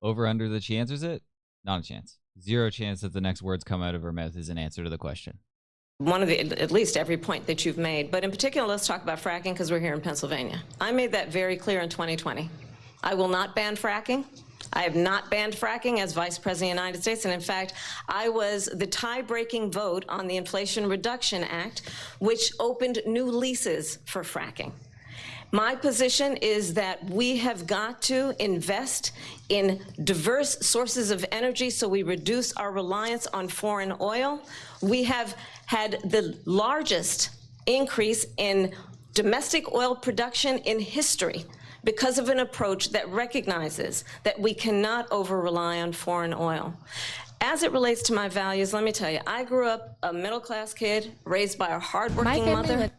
Over under that she answers it? Not a chance. Zero chance that the next words come out of her mouth is an answer to the question. one of the, at least every point that you've made. But in particular, let's talk about fracking because we're here in Pennsylvania. I made that very clear in 2020. I will not ban fracking. I have not banned fracking as Vice President of the United States. And in fact, I was the tie-breaking vote on the Inflation Reduction Act, which opened new leases for fracking. My position is that we have got to invest in diverse sources of energy so we reduce our reliance on foreign oil. We have had the largest increase in domestic oil production in history because of an approach that recognizes that we cannot over-rely on foreign oil. As it relates to my values, let me tell you, I grew up a middle-class kid raised by a hardworking mother.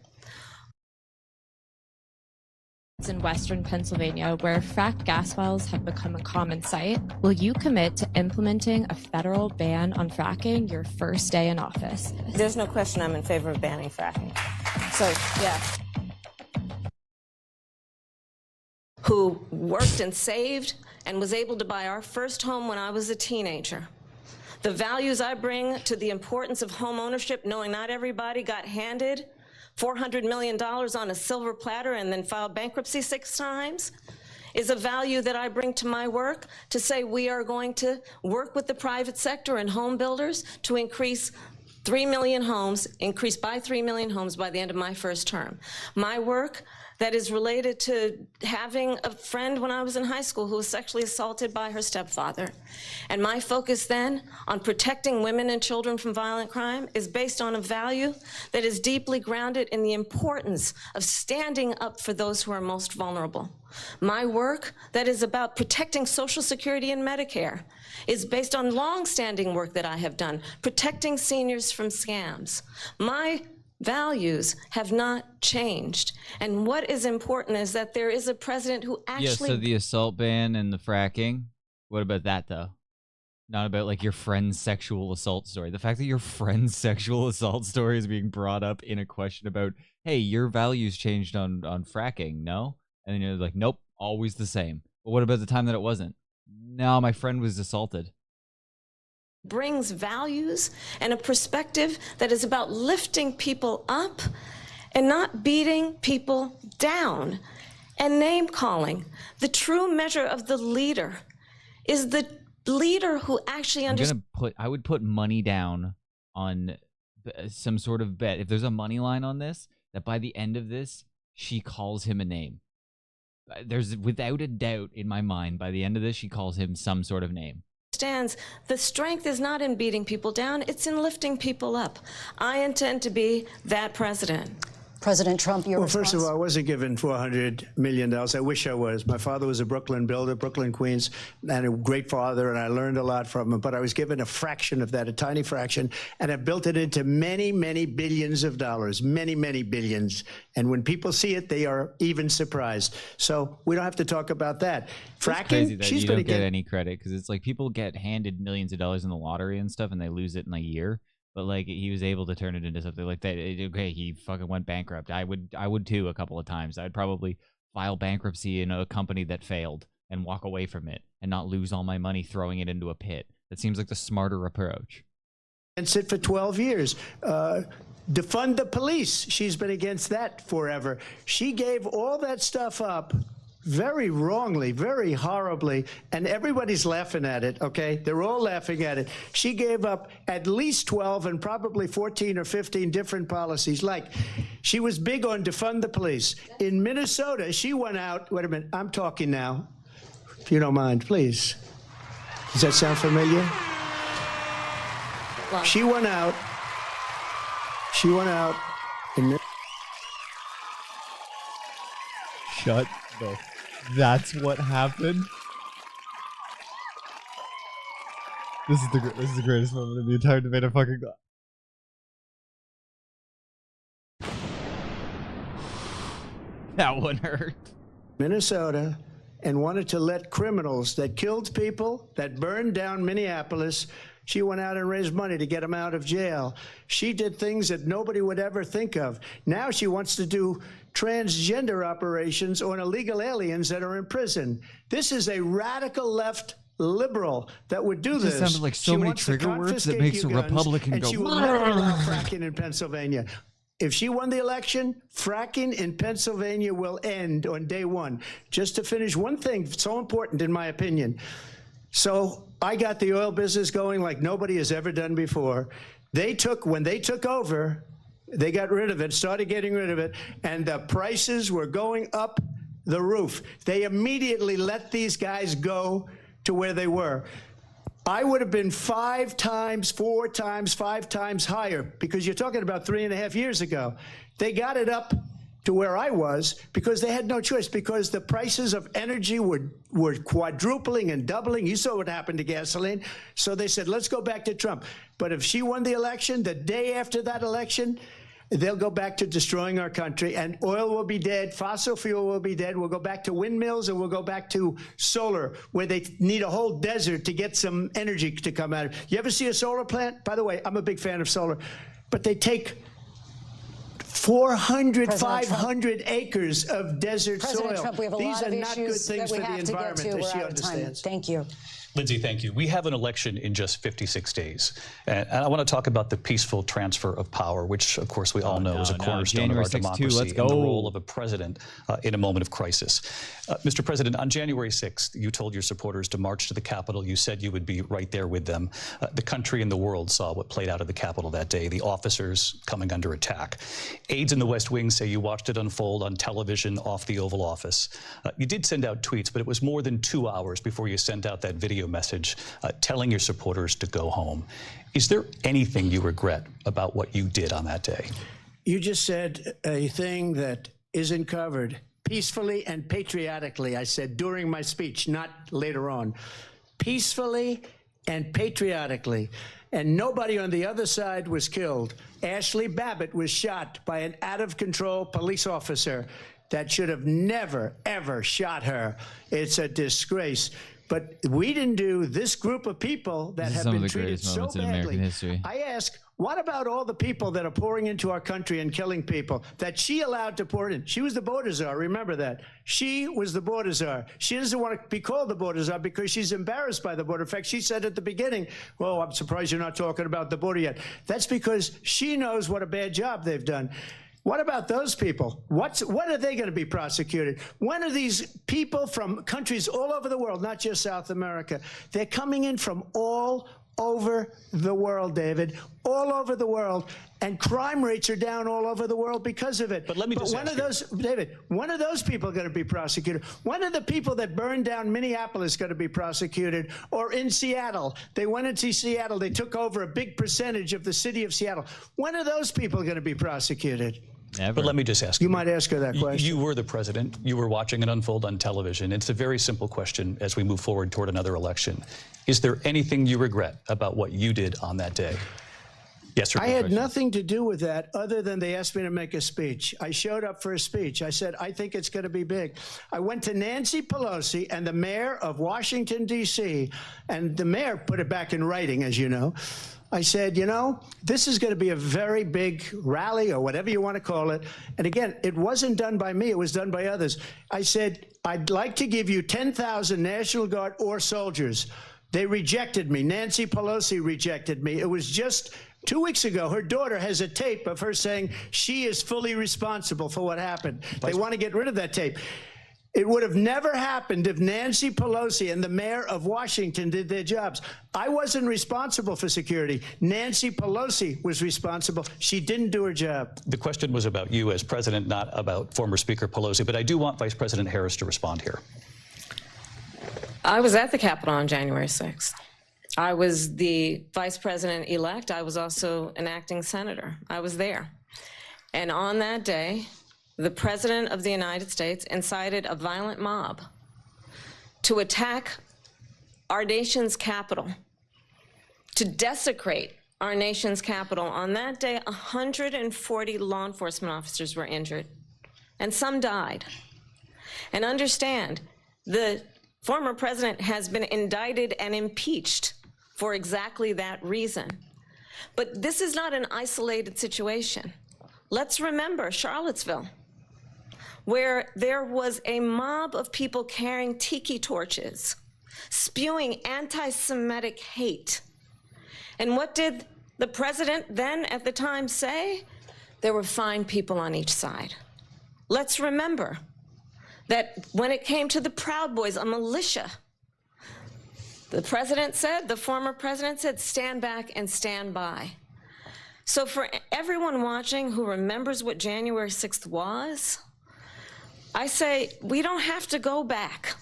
In Western Pennsylvania, where fracked gas wells have become a common sight, will you commit to implementing a federal ban on fracking your first day in office? There's no question I'm in favor of banning fracking. So, yeah. Who worked and saved and was able to buy our first home when I was a teenager. The values I bring to the importance of home ownership, knowing not everybody got handed $400 million on a silver platter and then filed bankruptcy 6 times, is a value that I bring to my work to say we are going to work with the private sector and home builders to increase 3 million homes, increase by 3 million homes by the end of my first term. My work that is related to having a friend when I was in high school who was sexually assaulted by her stepfather. And my focus then on protecting women and children from violent crime is based on a value that is deeply grounded in the importance of standing up for those who are most vulnerable. My work that is about protecting Social Security and Medicare is based on long-standing work that I have done, protecting seniors from scams. My values have not changed. And what is important is that there is a president who actually... Yeah, so the assault ban and the fracking, what about that, though? Not about, like, your friend's sexual assault story. The fact that your friend's sexual assault story is being brought up in a question about, hey, your values changed on fracking, no? And then you're like, nope, always the same. But what about the time that it wasn't? No, my friend was assaulted. Brings values and a perspective that is about lifting people up and not beating people down and name calling. The true measure of the leader is the leader who actually understands. I would put money down on some sort of bet. If there's a money line on this, that by the end of this, she calls him a name. There's without a doubt in my mind, by the end of this, she calls him some sort of name. The strength is not in beating people down, it's in lifting people up. I intend to be that president. President Trump, your response? First of all, I wasn't given $400 million. I wish I was. My father was a Brooklyn builder, Brooklyn, Queens, and a great father, and I learned a lot from him. But I was given a fraction of that, a tiny fraction, and I built it into many, many billions of dollars, many, many billions. And when people see it, they are even surprised. So we don't have to talk about that. Fracking, it's crazy that she's you going don't to get any credit, because it's like people get handed millions of dollars in the lottery and stuff, and they lose it in a year. But like he was able to turn it into something like that. Okay, he fucking went bankrupt. I would too a couple of times. I'd probably file bankruptcy in a company that failed and walk away from it and not lose all my money throwing it into a pit. That seems like the smarter approach. And sit for 12 years. Defund the police. She's been against that forever. She gave all that stuff up very wrongly, very horribly, and everybody's laughing at it, okay? They're all laughing at it. She gave up at least 12 and probably 14 or 15 different policies. Like, she was big on defund the police. In Minnesota, she went out, wait a minute, I'm talking now, if you don't mind, please. Does that sound familiar? Wow. She went out in Shut the. That's what happened. This is the greatest moment in the entire debate. I fucking got. That one hurt. Minnesota, and wanted to let criminals that killed people, that burned down Minneapolis. She went out and raised money to get them out of jail. She did things that nobody would ever think of. Now she wants to do transgender operations on illegal aliens that are in prison. This is a radical left liberal that would do this. This sounded like so many trigger words that makes a Republican go. She will never allow fracking in Pennsylvania. If she won the election, fracking in Pennsylvania will end on day one. Just to finish one thing so important in my opinion. So I got the oil business going like nobody has ever done before. When they took over, they got rid of it, started getting rid of it, and the prices were going up the roof. They immediately let these guys go to where they were. I would have been 5 times, 4 times, 5 times higher, because you're talking about 3.5 years ago. They got it up to where I was because they had no choice, because the prices of energy were quadrupling and doubling. You saw what happened to gasoline. So they said, let's go back to Trump. But if she won the election, the day after that election, they'll go back to destroying our country, and oil will be dead, fossil fuel will be dead. We'll go back to windmills, and we'll go back to solar, where they need a whole desert to get some energy to come out of it. You ever see a solar plant? By the way, I'm a big fan of solar, but they take 400, 500 acres of desert President soil. Trump, we have a These lot are of not good issues things that we for the have to get environment to. that We're she out of time. understands. Thank you. Lindsay, thank you. We have an election in just 56 days. And I want to talk about the peaceful transfer of power, which, of course, we all know is a cornerstone of our democracy, and the role of a president in a moment of crisis. Mr. President, on January 6th, you told your supporters to march to the Capitol. You said you would be right there with them. The country and the world saw what played out at the Capitol that day, the officers coming under attack. Aides in the West Wing say you watched it unfold on television off the Oval Office. You did send out tweets, but it was more than 2 hours before you sent out that video message telling your supporters to go home. Is there anything you regret about what you did on that day? You just said a thing that isn't covered. Peacefully and patriotically, I said during my speech, not later on. Peacefully and patriotically. And nobody on the other side was killed. Ashley Babbitt was shot by an out-of-control police officer that should have never, ever shot her. It's a disgrace. But we didn't do this group of people that have been treated so badly. I ask, what about all the people that are pouring into our country and killing people that she allowed to pour in? She was the border czar. Remember that. She was the border czar. She doesn't want to be called the border czar because she's embarrassed by the border. In fact, she said at the beginning, well, I'm surprised you're not talking about the border yet. That's because she knows what a bad job they've done. What about those people? When are they going to be prosecuted? When are these people from countries all over the world, not just South America? They're coming in from all over the world, David, all over the world, and crime rates are down all over the world because of it. But let me just when are those, David, when are those people going to be prosecuted? When are the people that burned down Minneapolis going to be prosecuted? Or in Seattle, they went into Seattle, they took over a big percentage of the city of Seattle. When are those people going to be prosecuted? Never. But let me just ask you. You might ask her that question. You were the president. You were watching it unfold on television. It's a very simple question as we move forward toward another election. Is there anything you regret about what you did on that day? Yes or no? I had nothing to do with that other than they asked me to make a speech. I showed up for a speech. I said, I think it's going to be big. I went to Nancy Pelosi and the mayor of Washington, D.C., and the mayor put it back in writing, as you know. I said, you know, this is going to be a very big rally or whatever you want to call it. And again, it wasn't done by me. It was done by others. I said, I'd like to give you 10,000 National Guard or soldiers. They rejected me. Nancy Pelosi rejected me. It was just 2 weeks ago. Her daughter has a tape of her saying she is fully responsible for what happened. They want to get rid of that tape. It would have never happened if Nancy Pelosi and the mayor of Washington did their jobs. I wasn't responsible for security. Nancy Pelosi was responsible. She didn't do her job. The question was about you as president, not about former Speaker Pelosi, but I do want Vice President Harris to respond here. I was at the Capitol on January 6th. I was the vice president-elect. I was also an acting senator. I was there. And on that day, the President of the United States incited a violent mob to attack our nation's capital, to desecrate our nation's capital. On that day, 140 law enforcement officers were injured, and some died. And understand, the former president has been indicted and impeached for exactly that reason. But this is not an isolated situation. Let's remember Charlottesville, where there was a mob of people carrying tiki torches, spewing anti-Semitic hate. And what did the president then at the time say? There were fine people on each side. Let's remember that when it came to the Proud Boys, a militia, the president said, the former president said, stand back and stand by. So for everyone watching who remembers what January 6th was, I say, we don't have to go back.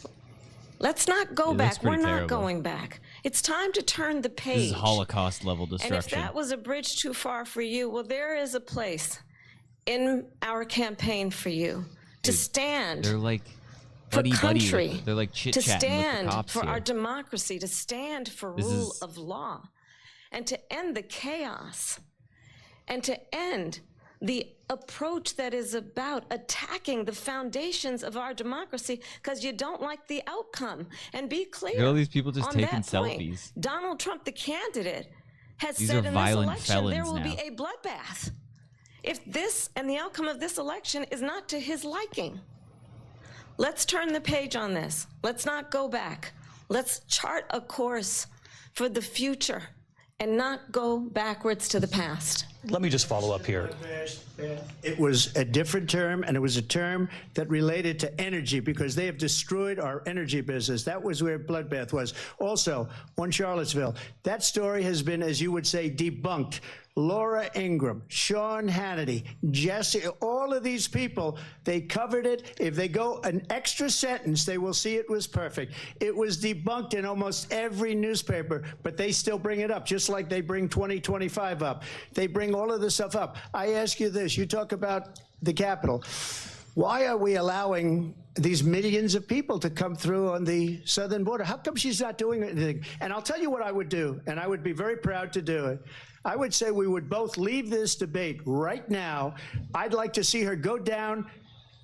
Let's not go back. We're not going back. It's time to turn the page. This is Holocaust-level destruction. And if that was a bridge too far for you, well, there is a place in our campaign for you to stand. They're like for country, they're like chit-chatting with the stand cops for here. our democracy, to stand for rule of law, and to end the chaos, and to end the approach that is about attacking the foundations of our democracy because you don't like the outcome. And be clear, Look at all these people just on taking that point, selfies. Donald Trump, the candidate, has These said are in this violent election there will felons be a bloodbath if this and the outcome of this election is not to his liking. Let's turn the page on this. Let's not go back. Let's chart a course for the future and not go backwards to the past. Let me just follow up here. It was a different term, and it was a term that related to energy because they have destroyed our energy business. That was where bloodbath was. Also, on Charlottesville, that story has been, as you would say, debunked. Laura Ingraham, Sean Hannity, Jesse, all of these people, they covered it. If they go an extra sentence, they will see it was perfect. It was debunked in almost every newspaper, but they still bring it up, just like they bring 2025 up. They bring all of this stuff up. I ask you this, you talk about the Capitol. Why are we allowing these millions of people to come through on the southern border? How come she's not doing anything? And I'll tell you what I would do, and I would be very proud to do it. I would say we would both leave this debate right now. I'd like to see her go down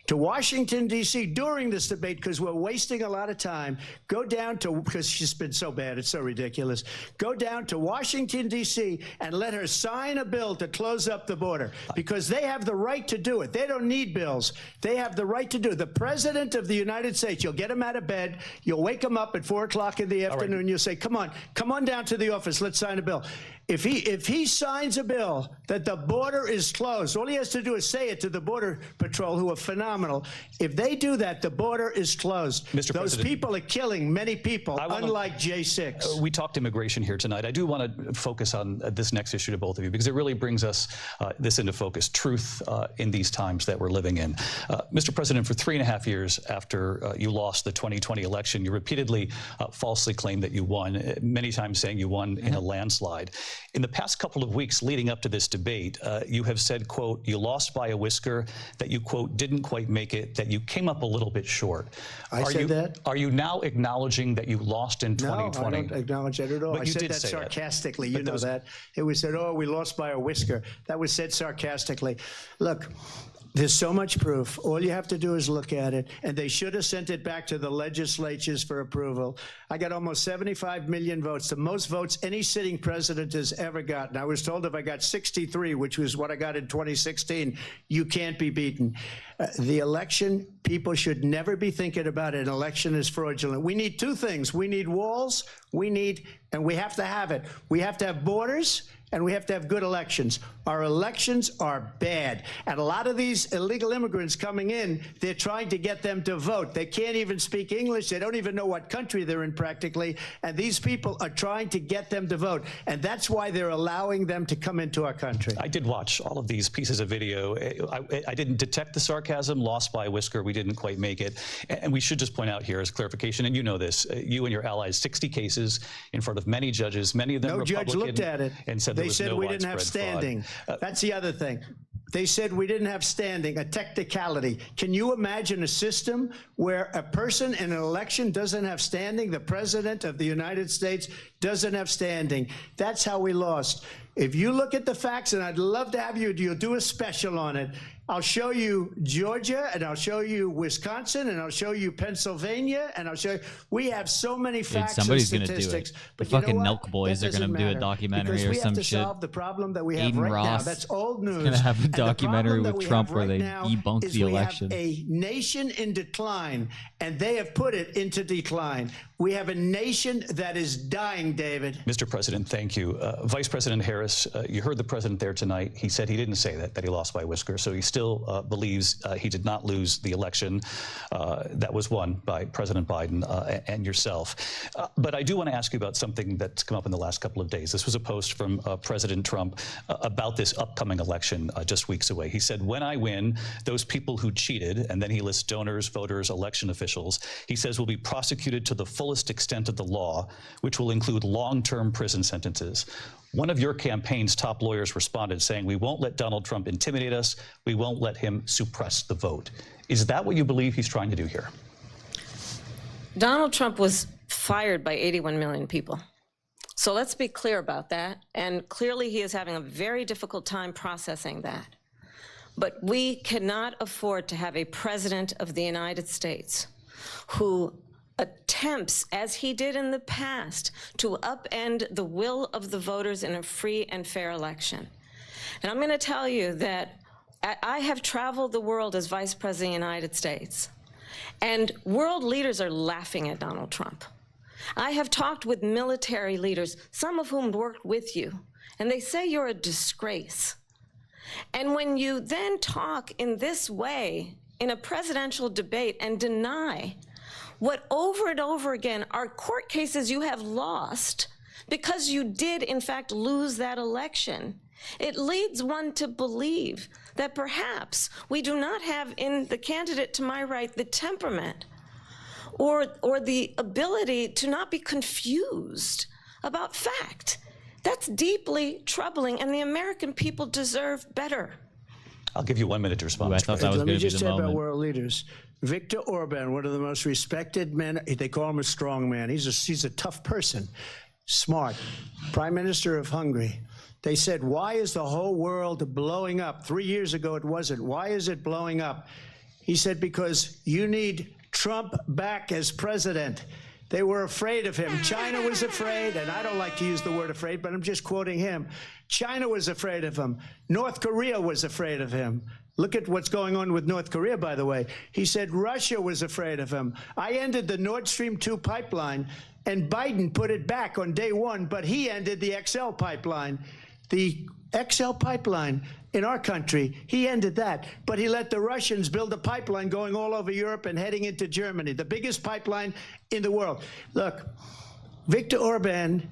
to Washington, D.C. during this debate because we're wasting a lot of time. Go down to, because she's been so bad, it's so ridiculous. Go down to Washington, D.C. and let her sign a bill to close up the border because they have the right to do it. They don't need bills. They have the right to do it. The President of the United States, you'll get him out of bed, you'll wake him up at 4 o'clock in the afternoon, you'll say, come on down to the office, let's sign a bill. If he signs a bill that the border is closed, all he has to do is say it to the Border Patrol, who are phenomenal. If they do that, the border is closed. Mr. Those President, people are killing many people, unlike J6. We talked immigration here tonight. I do want to focus on this next issue to both of you because it really brings us this into focus, truth in these times that we're living in. Mr. President, for 3.5 years after you lost the 2020 election, you repeatedly falsely claimed that you won, many times saying you won in a landslide. In the past couple of weeks leading up to this debate, you have said, quote, you lost by a whisker, that you, quote, didn't quite make it, that you came up a little bit short. I said that? Are you now acknowledging that you lost in 2020? No, I don't acknowledge that at all. But I said that sarcastically. You know that. It was said, oh, we lost by a whisker. That was said sarcastically. Look, there's so much proof. All you have to do is look at it. And they should have sent it back to the legislatures for approval. I got almost 75 million votes, the most votes any sitting president has ever gotten. I was told if I got 63, which was what I got in 2016, you can't be beaten. The election, people should never be thinking about an election as fraudulent. We need two things. We need walls, and we have to have it. We have to have borders, and we have to have good elections. Our elections are bad. And a lot of these illegal immigrants coming in, they're trying to get them to vote. They can't even speak English. They don't even know what country they're in practically. And these people are trying to get them to vote. And that's why they're allowing them to come into our country. I did watch all of these pieces of video. I didn't detect the sarcasm, lost by a whisker. We didn't quite make it. And we should just point out here as clarification, and you know this, you and your allies, 60 cases in front of many judges, many of them Republican. No judge looked at it. And said they said we didn't have standing. That's the other thing. They said we didn't have standing, a technicality. Can you imagine a system where a person in an election doesn't have standing? The president of the United States doesn't have standing. That's how we lost. If you look at the facts, and I'd love to have you'll do a special on it. I'll show you Georgia, and I'll show you Wisconsin, and I'll show you Pennsylvania, and I'll show you. We have so many facts and statistics. The fucking Nelk Boys are going to do a documentary or some shit. Solve the problem that we have right now. That's old news. Going to have a documentary with Trump where they debunk the election. We have a nation in decline, and they have put it into decline. We have a nation that is dying, David. Mr. President, thank you. Vice President Harris, you heard the president there tonight. He said he didn't say that he lost by a whisker. So he still believes he did not lose the election that was won by President Biden and yourself. But I do want to ask you about something that's come up in the last couple of days. This was a post from President Trump about this upcoming election just weeks away. He said, when I win, those people who cheated, and then he lists donors, voters, election officials, he says will be prosecuted to the fullest extent of the law, which will include long-term prison sentences. One of your campaign's top lawyers responded saying, we won't let Donald Trump intimidate us. We won't let him suppress the vote. Is that what you believe he's trying to do here? Donald Trump was fired by 81 million people. So let's be clear about that. And clearly he is having a very difficult time processing that. But we cannot afford to have a president of the United States who attempts, as he did in the past, to upend the will of the voters in a free and fair election. And I'm going to tell you that I have traveled the world as Vice President of the United States, and world leaders are laughing at Donald Trump. I have talked with military leaders, some of whom worked with you, and they say you're a disgrace. And when you then talk in this way in a presidential debate and deny what over and over again are court cases you have lost because you did in fact lose that election, it leads one to believe that perhaps we do not have in the candidate to my right the temperament or the ability to not be confused about fact. That's deeply troubling, and the American people deserve better. I'll give you 1 minute to respond. Ooh, I thought that was Let going me to be just the say moment. about world leaders. Viktor Orban, one of the most respected men, they call him a strong man. He's a tough person, smart. Prime Minister of Hungary. They said, why is the whole world blowing up? 3 years ago it wasn't. Why is it blowing up? He said, because you need Trump back as president. They were afraid of him. China was afraid, and I don't like to use the word afraid, but I'm just quoting him. China was afraid of him. North Korea was afraid of him. Look at what's going on with North Korea, by the way. He said Russia was afraid of him. I ended the Nord Stream 2 pipeline, and Biden put it back on day one, but he ended the XL pipeline. The XL pipeline in our country, he ended that. But he let the Russians build a pipeline going all over Europe and heading into Germany, the biggest pipeline in the world. Look, Viktor Orban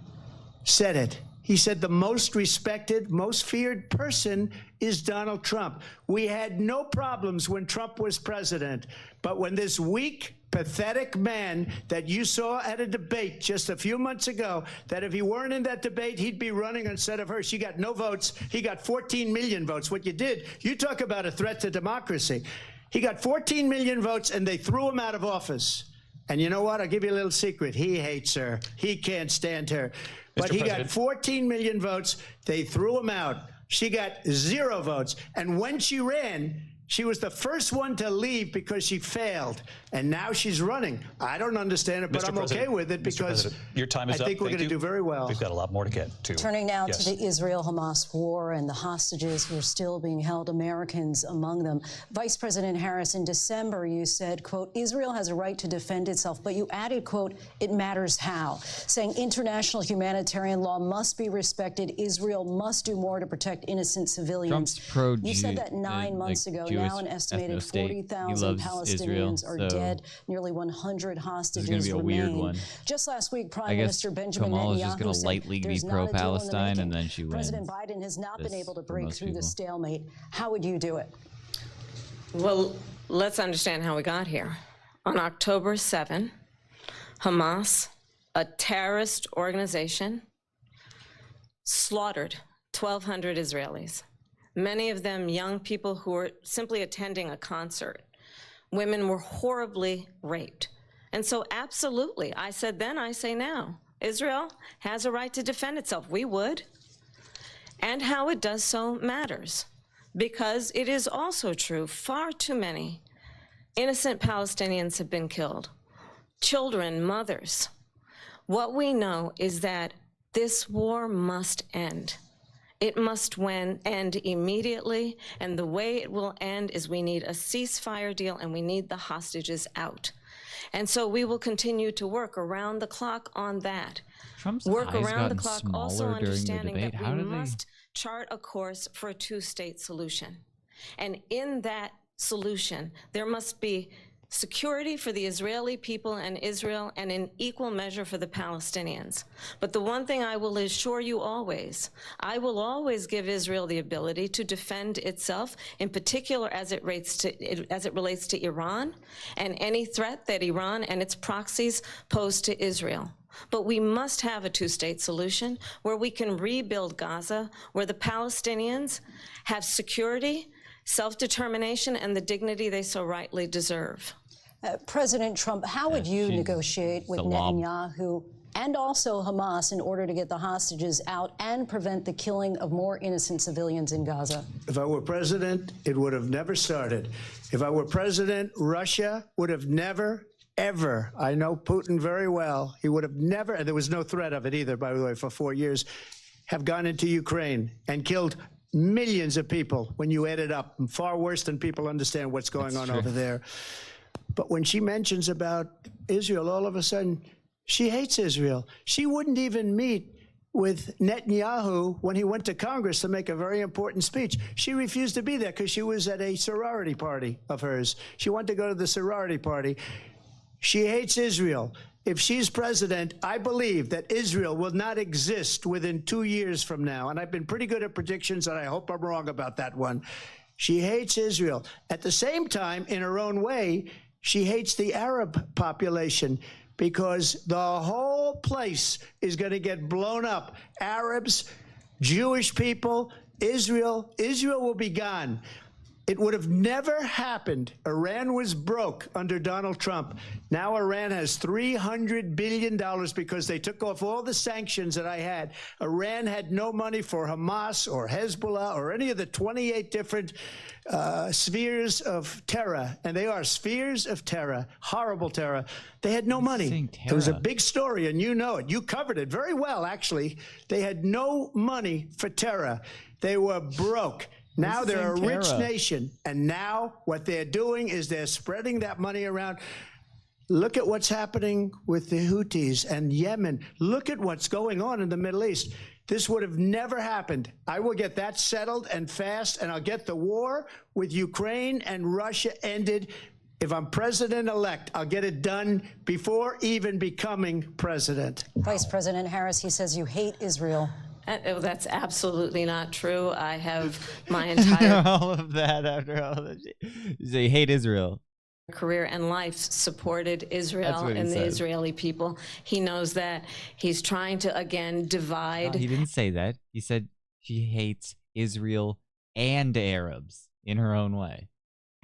said it. He said the most respected, most feared person is Donald Trump. We had no problems when Trump was president, but when this weak, pathetic man that you saw at a debate just a few months ago, that if he weren't in that debate, he'd be running instead of her. She got no votes. He got 14 million votes. What you did, you talk about a threat to democracy. He got 14 million votes, and they threw him out of office. And you know what? I'll give you a little secret. He hates her. He can't stand her. But he got 14 million votes. They threw him out. She got 0 votes. And when she ran, She was the first one to leave because she failed, and now she's running. I don't understand it, but I'm okay with it because your time is I think we're going to do very well. We've got a lot more to get to. Turning now to the Israel-Hamas war and the hostages who are still being held, Americans among them. Vice President Harris, in December, you said, quote, Israel has a right to defend itself, but you added, quote, it matters how, saying international humanitarian law must be respected. Israel must do more to protect innocent civilians. You said that 9 months ago. Now an estimated 40,000 Palestinians are dead. Nearly 100 hostages remain. Just last week, Prime Minister Benjamin Kamala's Netanyahu just going to lightly be pro-Palestine, and then she wins. President Biden has not been able to break through the stalemate. How would you do it? Well, let's understand how we got here. On October 7, Hamas, a terrorist organization, slaughtered 1,200 Israelis. Many of them young people who were simply attending a concert. Women were horribly raped. And so absolutely, I said then, I say now, Israel has a right to defend itself. We would. And how it does so matters, because it is also true, far too many innocent Palestinians have been killed. Children, mothers. What we know is that this war must end. It must end immediately, and the way it will end is we need a ceasefire deal and we need the hostages out. And so we will continue to work around the clock on that. Trump's work eyes around the gotten clock, smaller also during the understanding debate. that How we did they- must chart a course for a two-state solution. And in that solution, there must be security for the Israeli people and Israel, and in equal measure for the Palestinians. But the one thing I will assure you always, I will always give Israel the ability to defend itself, in particular as it relates to Iran and any threat that Iran and its proxies pose to Israel. But we must have a two-state solution where we can rebuild Gaza, where the Palestinians have security, self-determination, and the dignity they so rightly deserve. President Trump, how would you negotiate with Netanyahu and also Hamas in order to get the hostages out and prevent the killing of more innocent civilians in Gaza? If I were president, it would have never started. If I were president, Russia would have never, ever, I know Putin very well, he would have never, and there was no threat of it either, by the way, for 4 years, have gone into Ukraine and killed millions of people when you add it up, far worse than people understand what's going on over there. But when she mentions about Israel, all of a sudden, she hates Israel. She wouldn't even meet with Netanyahu when he went to Congress to make a very important speech. She refused to be there because she was at a sorority party of hers. She wanted to go to the sorority party. She hates Israel. If she's president, I believe that Israel will not exist within 2 years from now. And I've been pretty good at predictions, and I hope I'm wrong about that one. She hates Israel. At the same time, in her own way, she hates the Arab population because the whole place is going to get blown up. Arabs, Jewish people, Israel will be gone. It would have never happened. Iran was broke under Donald Trump. Now Iran has $300 billion because they took off all the sanctions that I had. Iran had no money for Hamas or Hezbollah or any of the 28 different spheres of terror. And they are spheres of terror, horrible terror. They had no money. It was a big story, and you know it. You covered it very well, actually. They had no money for terror. They were broke. Now they're a rich nation, and now what they're doing is they're spreading that money around. Look at what's happening with the Houthis and Yemen. Look at what's going on in the Middle East. This would have never happened. I will get that settled and fast, and I'll get the war with Ukraine and Russia ended. If I'm president-elect, I'll get it done before even becoming president. Vice President Harris, he says you hate Israel. That's absolutely not true. I have my entire all of that after all that. They hate Israel. Career and life supported Israel and the Israeli people. He knows that. He's trying to, again, divide. He didn't say that. He said she hates Israel and Arabs in her own way.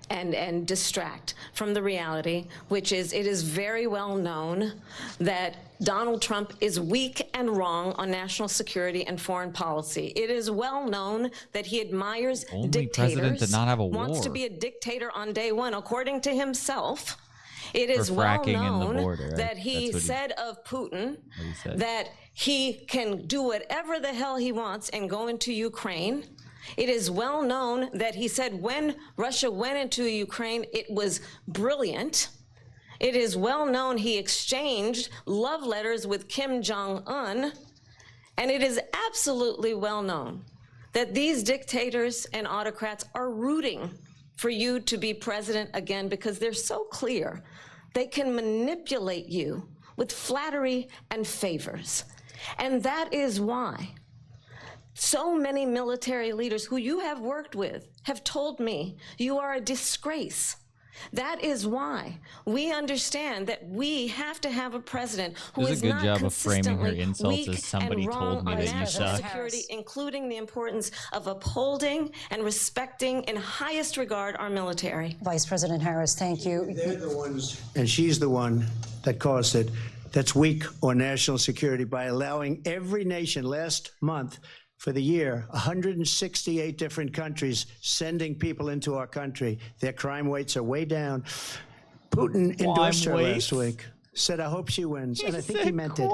and distract from the reality, which is it is very well known that Donald Trump is weak and wrong on national security and foreign policy. It is well known that he admires dictators, president to not have a wants to war. be a dictator on day one, according to himself. It is For well fracking in the known border, right? that he That's what said of Putin he said. that he can do whatever the hell he wants and go into Ukraine. It is well known that he said when Russia went into Ukraine, it was brilliant. It is well known he exchanged love letters with Kim Jong-un. And it is absolutely well known that these dictators and autocrats are rooting for you to be president again because they're so clear. They can manipulate you with flattery and favors. And that is why so many military leaders who you have worked with have told me you are a disgrace. That is why we understand that we have to have a president who is not job of framing her consistently insults weak as somebody and told wrong me on that you national suck. security, including the importance of upholding and respecting in highest regard our military. Vice President Harris, thank you. They're the ones, and she's the one that caused it, that's weak on national security by allowing every nation last month for the year, 168 different countries sending people into our country. Their crime rates are way down. Putin endorsed her last week, said, I hope she wins. And I think he meant it.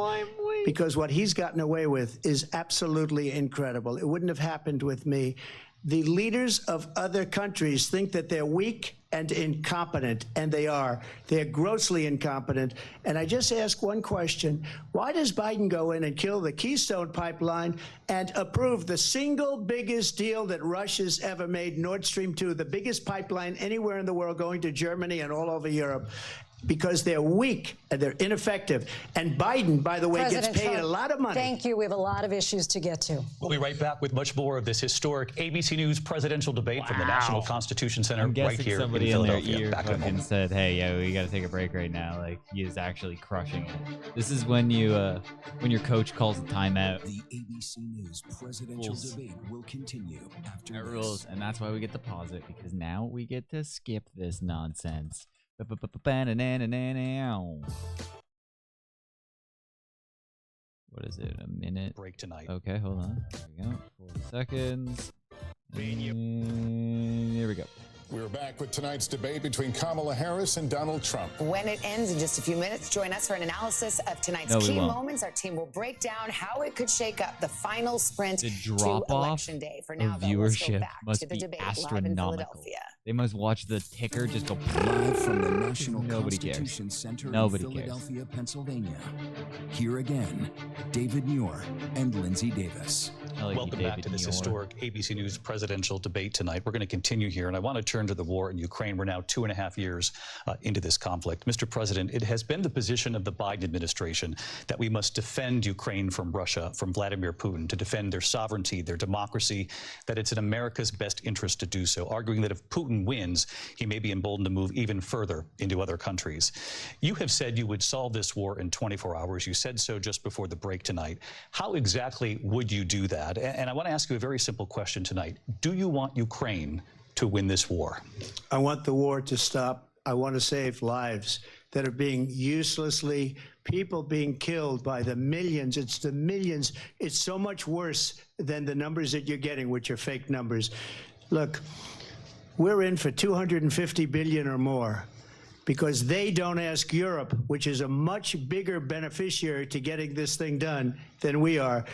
Because what he's gotten away with is absolutely incredible. It wouldn't have happened with me. The leaders of other countries think that they're weak and incompetent, and they are. They're grossly incompetent. And I just ask one question. Why does Biden go in and kill the Keystone Pipeline and approve the single biggest deal that Russia's ever made, Nord Stream 2, the biggest pipeline anywhere in the world going to Germany and all over Europe? Because they're weak and they're ineffective. And Biden, by the way, President gets paid Trump, a lot of money. Thank you. We have a lot of issues to get to. We'll be right back with much more of this historic ABC News presidential debate from the National Constitution Center I'm right guessing here in somebody in their Philadelphia. ear Back in a fucking moment. said, "Hey, yo, we got to take a break right now." Like he is actually crushing it. This is when you, when your coach calls a timeout. The ABC News presidential debate will continue after That this. rules, and that's why we get to pause it because now we get to skip this nonsense. What is it? A minute? Break tonight. Okay, hold on. There we go. 40 seconds. And here we go. We're back with tonight's debate between Kamala Harris and Donald Trump. When it ends in just a few minutes, join us for an analysis of tonight's No, we key won't. moments. Our team will break down how it could shake up the final sprint The to drop-off Election Day. For now, of though, let's go viewership back must to the be debate live in astronomical. Philadelphia. They must watch the ticker just go Live from the National Nobody cares. Constitution Center Nobody in cares. Philadelphia, Pennsylvania. Here again, David Muir and Lindsay Davis. Welcome back to this historic ABC News presidential debate tonight. We're going to continue here, and I want to turn to the war in Ukraine. We're now 2.5 years into this conflict. Mr. President, it has been the position of the Biden administration that we must defend Ukraine from Russia, from Vladimir Putin, to defend their sovereignty, their democracy, that it's in America's best interest to do so, arguing that if Putin wins, he may be emboldened to move even further into other countries. You have said you would solve this war in 24 hours. You said so just before the break tonight. How exactly would you do that? And I want to ask you a very simple question tonight. Do you want Ukraine to win this war? I want the war to stop. I want to save lives that are being uselessly, people being killed by the millions. It's the millions. It's so much worse than the numbers that you're getting, which are fake numbers. Look, we're in for 250 billion or more because they don't ask Europe, which is a much bigger beneficiary to getting this thing done than we are.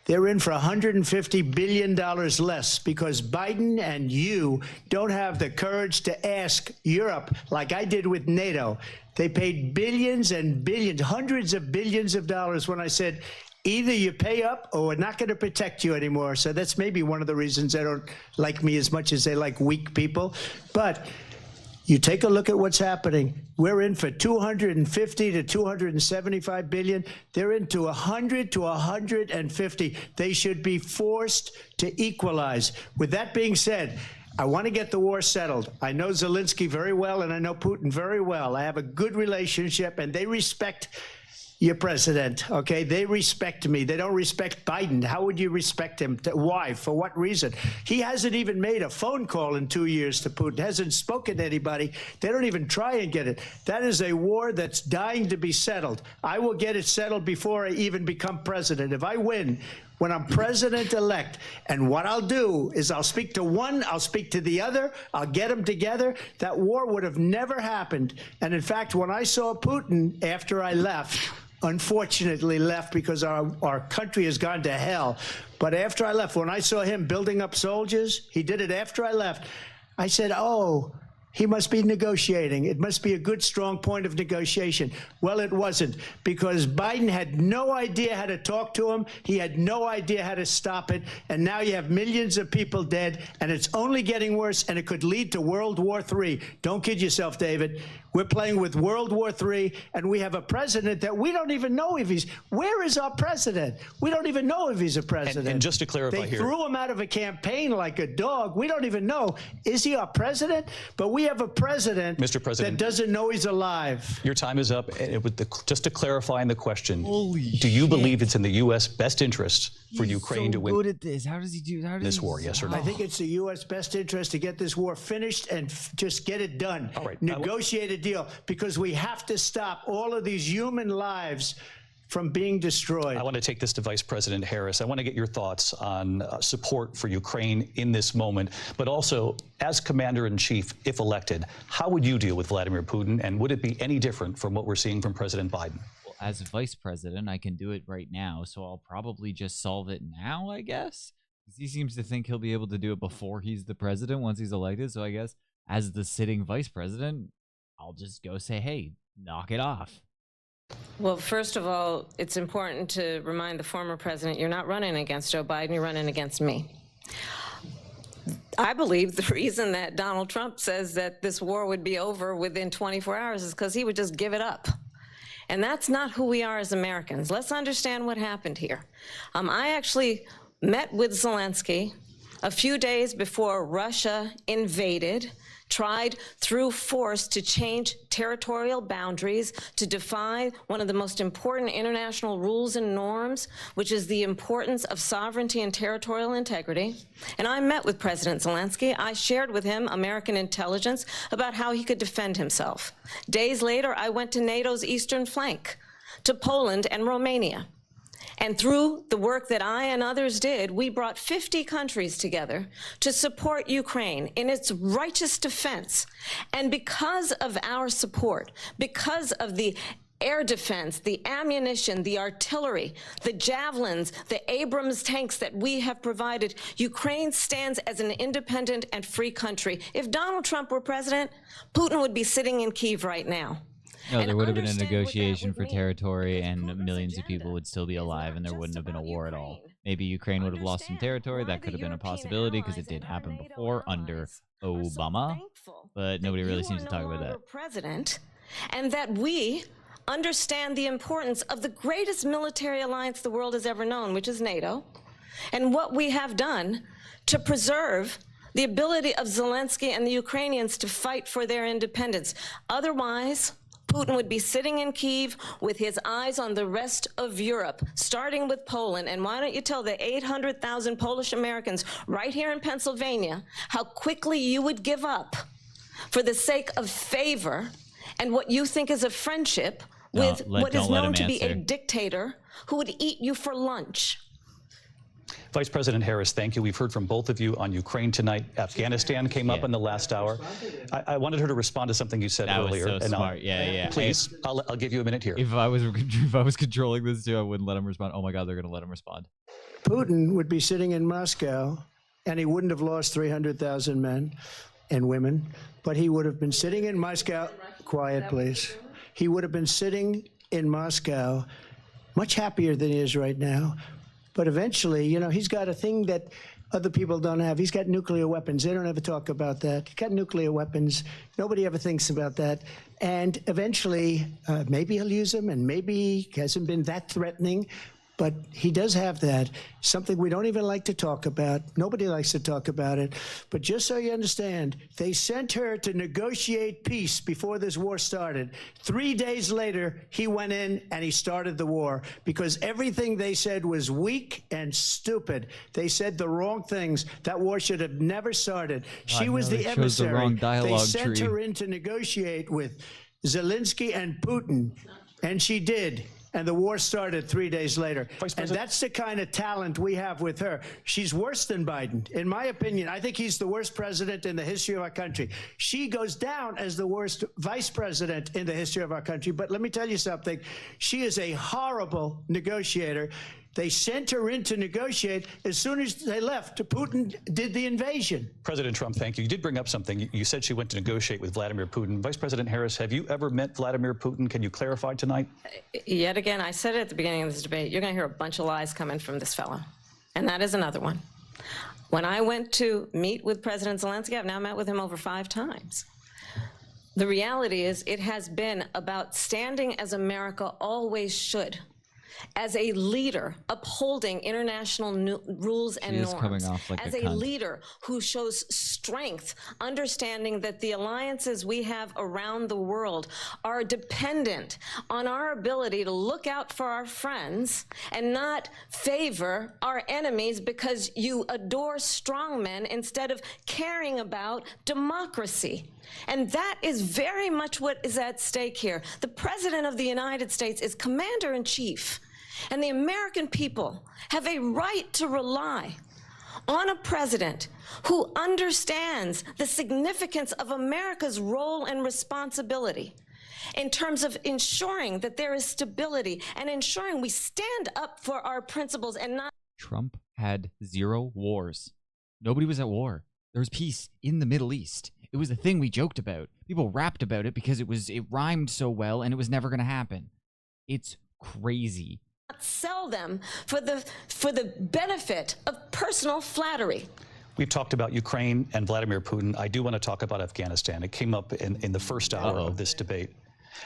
They're in for $150 billion less because Biden and you don't have the courage to ask Europe like I did with NATO. They paid billions and billions, hundreds of billions of dollars when I said, either you pay up or we're not going to protect you anymore. So that's maybe one of the reasons they don't like me as much as they like weak people. But you take a look at what's happening. We're in for 250 to 275 billion. They're into 100 to 150. They should be forced to equalize. With that being said, I want to get the war settled. I know Zelensky very well, and I know Putin very well. I have a good relationship, and they respect your president, okay? They respect me. They don't respect Biden. How would you respect him? Why? For what reason? He hasn't even made a phone call in 2 years to Putin, hasn't spoken to anybody. They don't even try and get it. That is a war that's dying to be settled. I will get it settled before I even become president. If I win, when I'm president-elect, and what I'll do is I'll speak to one, I'll speak to the other, I'll get them together. That war would have never happened. And in fact, when I saw Putin after I left, unfortunately left because our country has gone to hell, but after I left, when I saw him building up soldiers, he did it after I left, I said, oh, he must be negotiating. It must be a good, strong point of negotiation. Well, it wasn't, because Biden had no idea how to talk to him. He had no idea how to stop it. And now you have millions of people dead, and it's only getting worse, and it could lead to World War III. Don't kid yourself, David. We're playing with World War III, and we have a president that we don't even know if he's... Where is our president? We don't even know if he's a president. And just to clarify they here... threw him out of a campaign like a dog. We don't even know. Is he our president? But we have a president, Mr. President, that doesn't know he's alive. Your time is up. Just to clarify in the question, do you believe it's in the U.S. best interest for Ukraine to win good at this? How does he do this war, yes or no? I think it's the U.S. best interest to get this war finished and just get it done. All right. Negotiate a deal, because we have to stop all of these human lives from being destroyed. I want to take this to Vice President Harris. I want to get your thoughts on support for Ukraine in this moment, but also as Commander-in-Chief, if elected, how would you deal with Vladimir Putin, and would it be any different from what we're seeing from President Biden? Well, as Vice President, I can do it right now, so I'll probably just solve it now, I guess. He seems to think he'll be able to do it before he's the president, once he's elected, so I guess as the sitting Vice President, I'll just go say, hey, knock it off. Well, first of all, it's important to remind the former president you're not running against Joe Biden, you're running against me. I believe the reason that Donald Trump says that this war would be over within 24 hours is because he would just give it up. And that's not who we are as Americans. Let's understand what happened here. I actually met with Zelensky a few days before Russia invaded, tried through force to change territorial boundaries, to defy one of the most important international rules and norms, which is the importance of sovereignty and territorial integrity. And I met with President Zelensky. I shared with him American intelligence about how he could defend himself. Days later, I went to NATO's eastern flank, to Poland and Romania. And through the work that I and others did, we brought 50 countries together to support Ukraine in its righteous defense. And because of our support, because of the air defense, the ammunition, the artillery, the javelins, the Abrams tanks that we have provided, Ukraine stands as an independent and free country. If Donald Trump were president, Putin would be sitting in Kyiv right now. No, there would have been a negotiation for territory, and millions of people would still be alive, and there wouldn't have been a war at all. Maybe Ukraine would have lost some territory. That could have been a possibility, because it did happen before under Obama, but nobody really seems to talk about that. President, and that we understand the importance of the greatest military alliance the world has ever known, which is NATO, and what we have done to preserve the ability of Zelensky and the Ukrainians to fight for their independence. Otherwise, Putin would be sitting in Kyiv with his eyes on the rest of Europe, starting with Poland. And why don't you tell the 800,000 Polish Americans right here in Pennsylvania how quickly you would give up for the sake of favor and what you think is a friendship with what is known to be a dictator who would eat you for lunch. Vice President Harris, thank you. We've heard from both of you on Ukraine tonight. Afghanistan came up in the last hour. I wanted her to respond to something you said earlier. That was so smart. Yeah. Please, I'll give you a minute here. If I was controlling this too, I wouldn't let him respond. Oh my God, they're going to let him respond. Putin would be sitting in Moscow, and he wouldn't have lost 300,000 men and women, but he would have been sitting in Moscow. Quiet, please. He would have been sitting in Moscow, much happier than he is right now. But eventually, you know, he's got a thing that other people don't have. He's got nuclear weapons. They don't ever talk about that. He's got nuclear weapons. Nobody ever thinks about that. And eventually, maybe he'll use them, and maybe he hasn't been that threatening. But he does have that, something we don't even like to talk about. Nobody likes to talk about it. But just so you understand, they sent her to negotiate peace before this war started. 3 days later, he went in and he started the war because everything they said was weak and stupid. They said the wrong things. That war should have never started. She was the emissary. The wrong dialogue they sent tree. her in to negotiate with Zelensky and Putin, and she did. And the war started 3 days later. And that's the kind of talent we have with her. She's worse than Biden. In my opinion, I think he's the worst president in the history of our country. She goes down as the worst vice president in the history of our country. But let me tell you something. She is a horrible negotiator. They sent her in to negotiate. As soon as they left, Putin did the invasion. President Trump, thank you. You did bring up something. You said she went to negotiate with Vladimir Putin. Vice President Harris, have you ever met Vladimir Putin? Can you clarify tonight? Yet again, I said it at the beginning of this debate, you're going to hear a bunch of lies coming from this fellow. And that is another one. When I went to meet with President Zelensky, I've now met with him over 5 times. The reality is it has been about standing as America always should, as a leader upholding international rules and norms, coming off like as a a cunt. leader who shows strength, understanding that the alliances we have around the world are dependent on our ability to look out for our friends and not favor our enemies because you adore strongmen instead of caring about democracy. And that is very much what is at stake here. The President of the United States is commander-in-chief, and the American people have a right to rely on a president who understands the significance of America's role and responsibility in terms of ensuring that there is stability and ensuring we stand up for our principles and not. Trump had 0 wars. Nobody was at war. There was peace in the Middle East. It was a thing we joked about. People rapped about it because it rhymed so well and it was never going to happen. It's crazy. Sell them for the benefit of personal flattery. We've talked about Ukraine and Vladimir Putin. I do want to talk about Afghanistan. It came up in the first hour of this debate.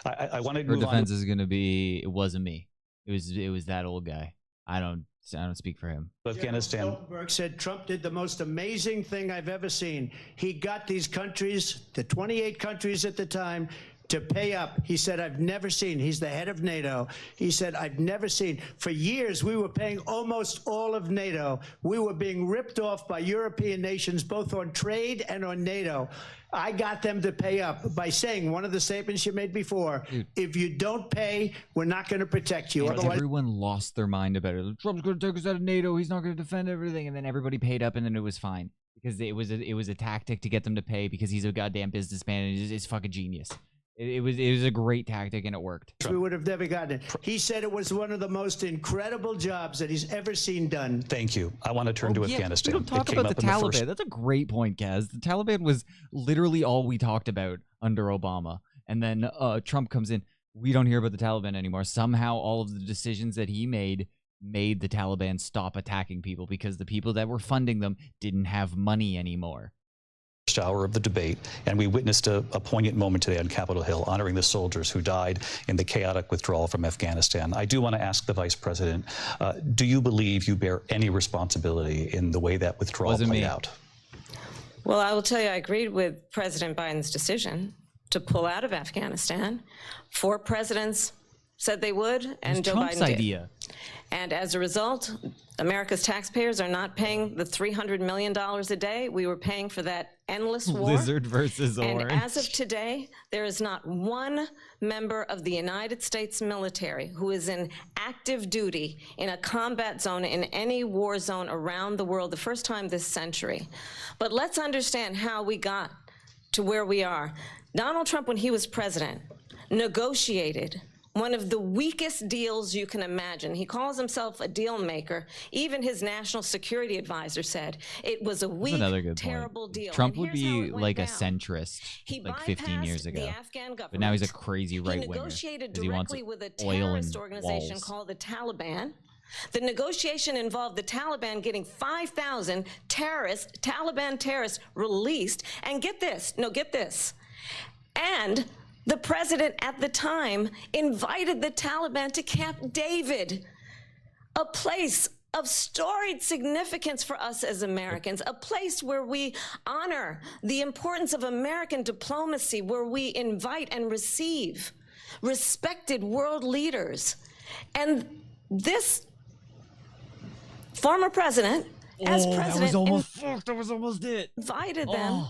I wanted to Her move on. defense is going to be, it wasn't me. It was that old guy. I don't speak for him. Afghanistan. Stoltenberg said Trump did the most amazing thing I've ever seen. He got these countries, the 28 countries at the time, to pay up. He said, I've never seen. He's the head of NATO. He said, I've never seen. For years, we were paying almost all of NATO. We were being ripped off by European nations, both on trade and on NATO. I got them to pay up by saying one of the statements you made before, if you don't pay, we're not going to protect you. Otherwise, everyone lost their mind about it. Trump's going to take us out of NATO. He's not going to defend everything. And then everybody paid up and then it was fine. Because it was a tactic to get them to pay because he's a goddamn businessman and he's fucking genius. It was a great tactic and it worked. We would have never gotten it. He said it was one of the most incredible jobs that he's ever seen done. Thank you. I want to turn to Afghanistan. We don't talk about the Taliban. That's a great point, Kaz. The Taliban was literally all we talked about under Obama. And then Trump comes in. We don't hear about the Taliban anymore. Somehow all of the decisions that he made the Taliban stop attacking people because the people that were funding them didn't have money anymore. Hour of the debate, and we witnessed a poignant moment today on Capitol Hill, honoring the soldiers who died in the chaotic withdrawal from Afghanistan. I do want to ask the Vice President, do you believe you bear any responsibility in the way that withdrawal played out? Well, I will tell you, I agreed with President Biden's decision to pull out of Afghanistan. 4 presidents said they would, and Joe Biden did. And as a result, America's taxpayers are not paying the $300 million a day we were paying for that endless war. Lizard versus orange. And as of today, there is not one member of the United States military who is in active duty in a combat zone in any war zone around the world, the first time this century. But let's understand how we got to where we are. Donald Trump, when he was president, negotiated one of the weakest deals you can imagine. He calls himself a deal maker. Even his national security advisor said it was a weak, terrible deal. Trump would be like a centrist like 15 years ago. But now he's a crazy right-winger. He negotiated he wants directly with a oil and terrorist organization walls. called the Taliban. The negotiation involved the Taliban getting 5,000 Taliban terrorists released. And get this, and the president at the time invited the Taliban to Camp David. a place of storied significance for us as Americans, a place where we honor the importance of American diplomacy, where we invite and receive respected world leaders. And this former president, as president, that was almost it. Invited them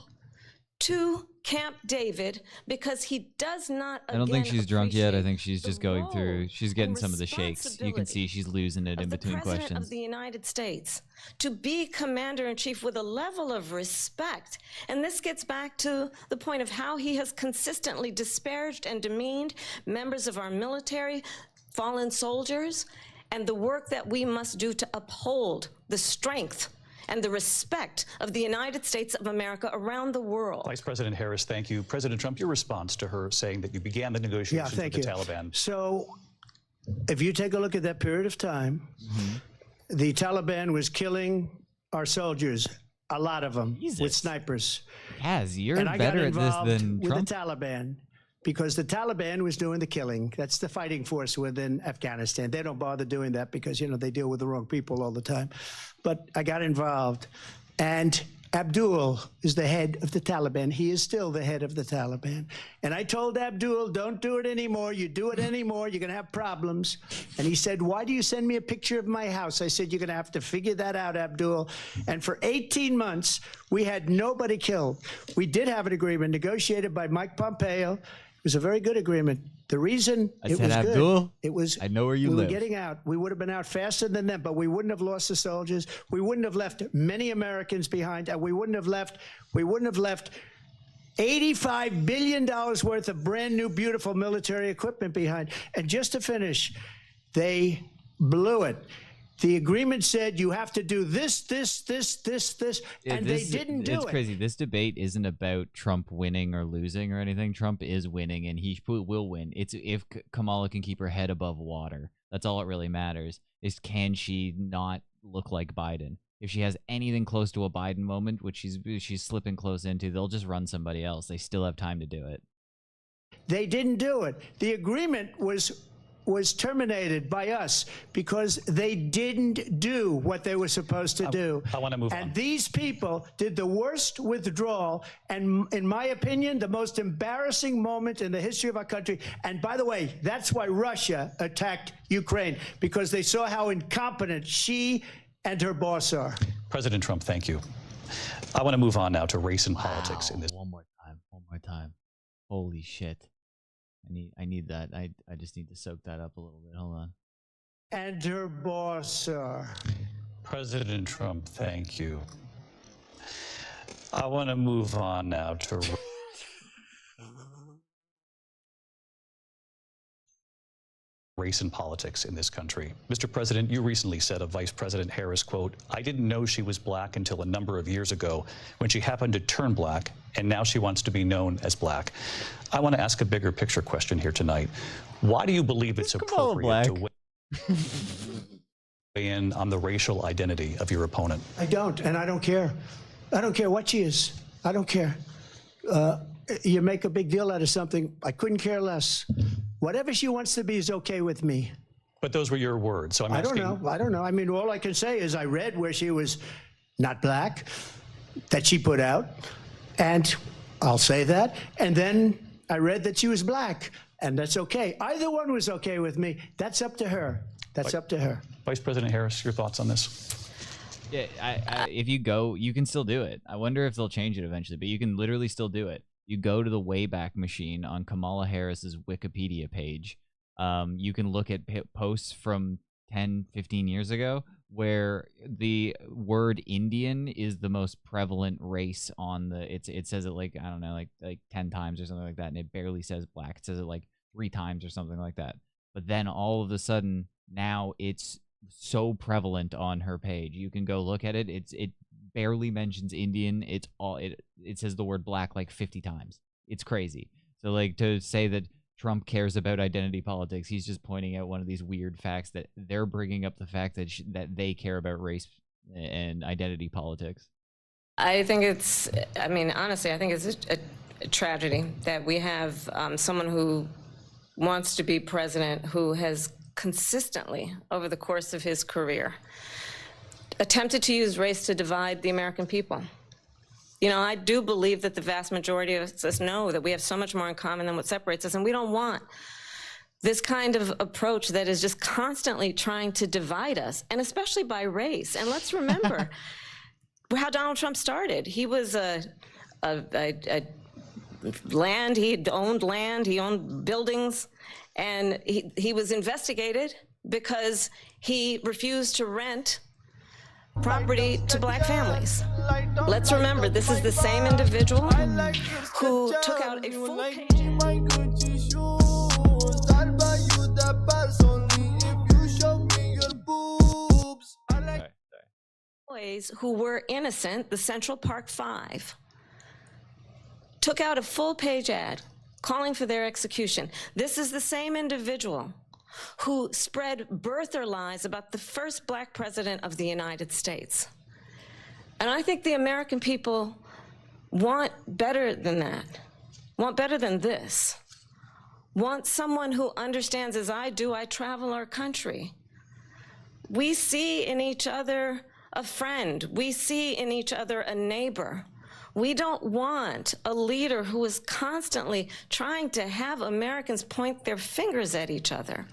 to Camp David because he does not. I don't think she's drunk yet. I think she's just going through. She's getting some of the shakes. You can see she's losing it in between questions. The President of the United States to be commander-in-chief with a level of respect, and this gets back to the point of how he has consistently disparaged and demeaned members of our military, fallen soldiers, and the work that we must do to uphold the strength and the respect of the United States of America around the world. Vice President Harris, thank you. President Trump, your response to her saying that you began the negotiations with the Taliban. So if you take a look at that period of time, the Taliban was killing our soldiers, a lot of them, with snipers. Yes, you're and better at this than with Trump. the Taliban because the Taliban was doing the killing. That's the fighting force within Afghanistan. They don't bother doing that because, you know, they deal with the wrong people all the time. But I got involved. And Abdul is the head of the Taliban. He is still the head of the Taliban. And I told Abdul, don't do it anymore. You do it anymore, you're going to have problems. And he said, why do you send me a picture of my house? I said, you're going to have to figure that out, Abdul. And for 18 months, we had nobody killed. We did have an agreement negotiated by Mike Pompeo. It was a very good agreement. The reason it was Abdul, good, it was I know where you we live. were getting out. We would have been out faster than them, but we wouldn't have lost the soldiers. We wouldn't have left many Americans behind, and we wouldn't have left $85 billion worth of brand new, beautiful military equipment behind. And just to finish, they blew it. The agreement said you have to do this, and they didn't do it. It's crazy. This debate isn't about Trump winning or losing or anything. Trump is winning, and he will win. It's if Kamala can keep her head above water. That's all it really matters, is can she not look like Biden? If she has anything close to a Biden moment, which she's slipping close into, they'll just run somebody else. They still have time to do it. They didn't do it. The agreement was terminated by us because they didn't do what they were supposed to do. I want to move on. And these people did the worst withdrawal and, in my opinion, the most embarrassing moment in the history of our country. And by the way, that's why Russia attacked Ukraine, because they saw how incompetent she and her boss are. President Trump, thank you. I want to move on now to race and politics in this. One more time. Holy shit. I need that. I just need to soak that up a little bit. Hold on. And her boss are. President Trump, thank you. I want to move on now to race and politics in this country. Mr. President, you recently said of Vice President Harris, quote, I didn't know she was black until a number of years ago when she happened to turn black, and now she wants to be known as black. I want to ask a bigger picture question here tonight. Why do you believe it's appropriate to weigh in on the racial identity of your opponent? I don't, and I don't care. I don't care what she is. I don't care. You make a big deal out of something. I couldn't care less. Whatever she wants to be is okay with me. But those were your words, so I'm asking. I don't know. I mean, all I can say is I read where she was not black, that she put out, and I'll say that. And then I read that she was black, and that's okay. Either one was okay with me. That's up to her. That's up to her. Vice President Harris, your thoughts on this? Yeah, if you go, you can still do it. I wonder if they'll change it eventually, but you can literally still do it. You go to the Wayback Machine on Kamala Harris's Wikipedia page. You can look at posts from 10, 15 years ago where the word Indian is the most prevalent race on the, it says it like, I don't know, like 10 times or something like that, and it barely says black. It says it like 3 times or something like that. But then all of a sudden, now it's so prevalent on her page. You can go look at it. It barely mentions Indian. It's all it says the word black like 50 times. It's crazy. So like to say that Trump cares about identity politics, he's just pointing out one of these weird facts that they're bringing up, the fact that that they care about race and identity politics. I think it's, I mean, honestly, I think it's a tragedy that we have someone who wants to be president who has consistently over the course of his career attempted to use race to divide the American people. You know, I do believe that the vast majority of us know that we have so much more in common than what separates us, and we don't want this kind of approach that is just constantly trying to divide us, and especially by race. And let's remember how Donald Trump started. He was land, he owned buildings, and he was investigated because he refused to rent property to black families. Let's remember, this is the same individual who took out a full boys who were innocent, the Central Park Five, took out a full-page ad calling for their execution. This is the same individual who spread birther lies about the first black president of the United States. And I think the American people want better than that, want better than this, want someone who understands, as I do, I travel our country. We see in each other a friend. We see in each other a neighbor. We don't want a leader who is constantly trying to have Americans point their fingers at each other.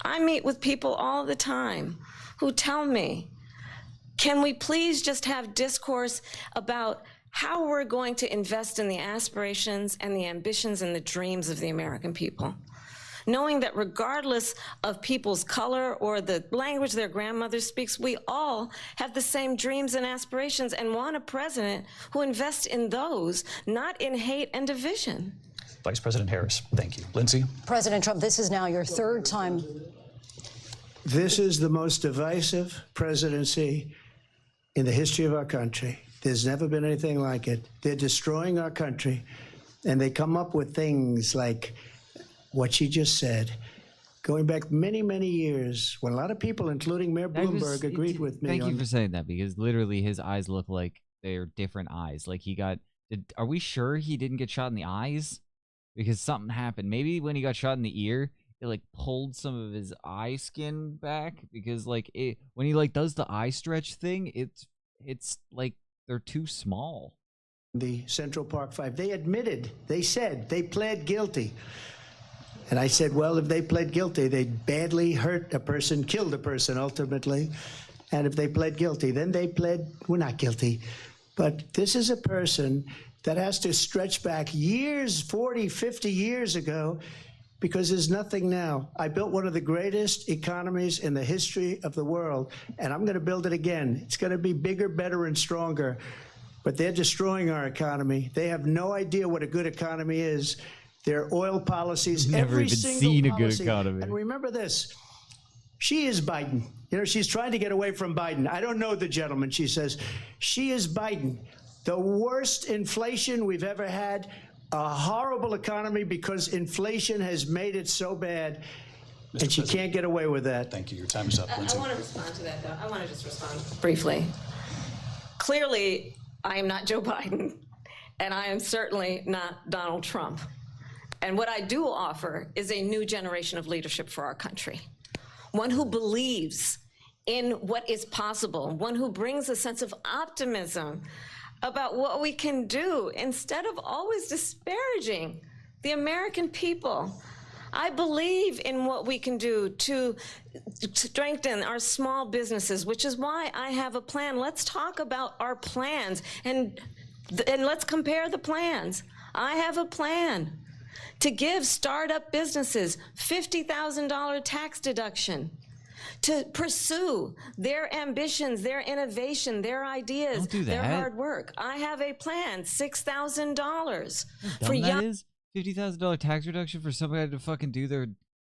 I meet with people all the time who tell me, can we please just have discourse about how we're going to invest in the aspirations and the ambitions and the dreams of the American people? Knowing that regardless of people's color or the language their grandmother speaks, we all have the same dreams and aspirations and want a president who invests in those, not in hate and division. Vice President Harris, thank you. Lindsay? President Trump, this is now your third time. This is the most divisive presidency in the history of our country. There's never been anything like it. They're destroying our country, and they come up with things like what she just said, going back many, many years, when a lot of people, including Mayor Bloomberg, agreed with me. Thank you for saying that, because literally his eyes look like they're different eyes. Like he got, are we sure he didn't get shot in the eyes? Because something happened. Maybe when he got shot in the ear, it like pulled some of his eye skin back, because like when he like does the eye stretch thing, it's like they're too small. The Central Park Five, they admitted, they said, they pled guilty. And I said, well, if they pled guilty, they badly hurt a person, killed a person ultimately. And if they pled guilty, then they pled, we're not guilty. But this is a person that has to stretch back years, 40, 50 years ago, because there's nothing now. I built one of the greatest economies in the history of the world, and I'm going to build it again. It's going to be bigger, better, and stronger. But they're destroying our economy. They have no idea what a good economy is. Their oil policies, never every even single seen a policy. good economy. And remember this, she is Biden. You know, she's trying to get away from Biden. I don't know the gentleman, she says. She is Biden. The worst inflation we've ever had, a horrible economy because inflation has made it so bad, and she can't get away with that. Thank you. Your time is up, Lindsay. I want to respond to that, though. I want to just respond briefly. Clearly, I am not Joe Biden, and I am certainly not Donald Trump. And what I do offer is a new generation of leadership for our country, one who believes in what is possible, one who brings a sense of optimism about what we can do instead of always disparaging the American people. I believe in what we can do to strengthen our small businesses, which is why I have a plan. Let's talk about our plans and let's compare the plans. I have a plan to give startup businesses $50,000 tax deduction, to pursue their ambitions, their innovation, their ideas, their hard work. I have a plan, $6,000 for young. $50,000 tax reduction for somebody to fucking do their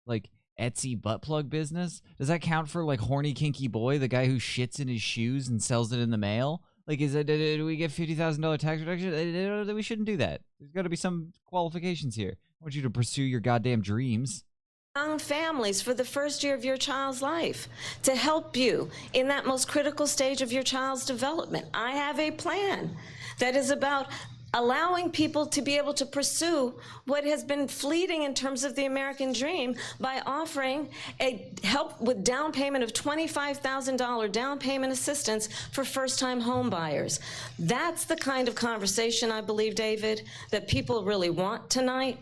like Etsy butt plug business. Does that count for like horny kinky boy, the guy who shits in his shoes and sells it in the mail? Like, do we get $50,000 tax reduction? We shouldn't do that. There's got to be some qualifications here. I want you to pursue your goddamn dreams. Young families for the first year of your child's life, to help you in that most critical stage of your child's development. I have a plan that is about allowing people to be able to pursue what has been fleeting in terms of the American dream by offering a help with down payment of $25,000 down payment assistance for first-time home buyers. That's the kind of conversation, I believe, David, that people really want tonight,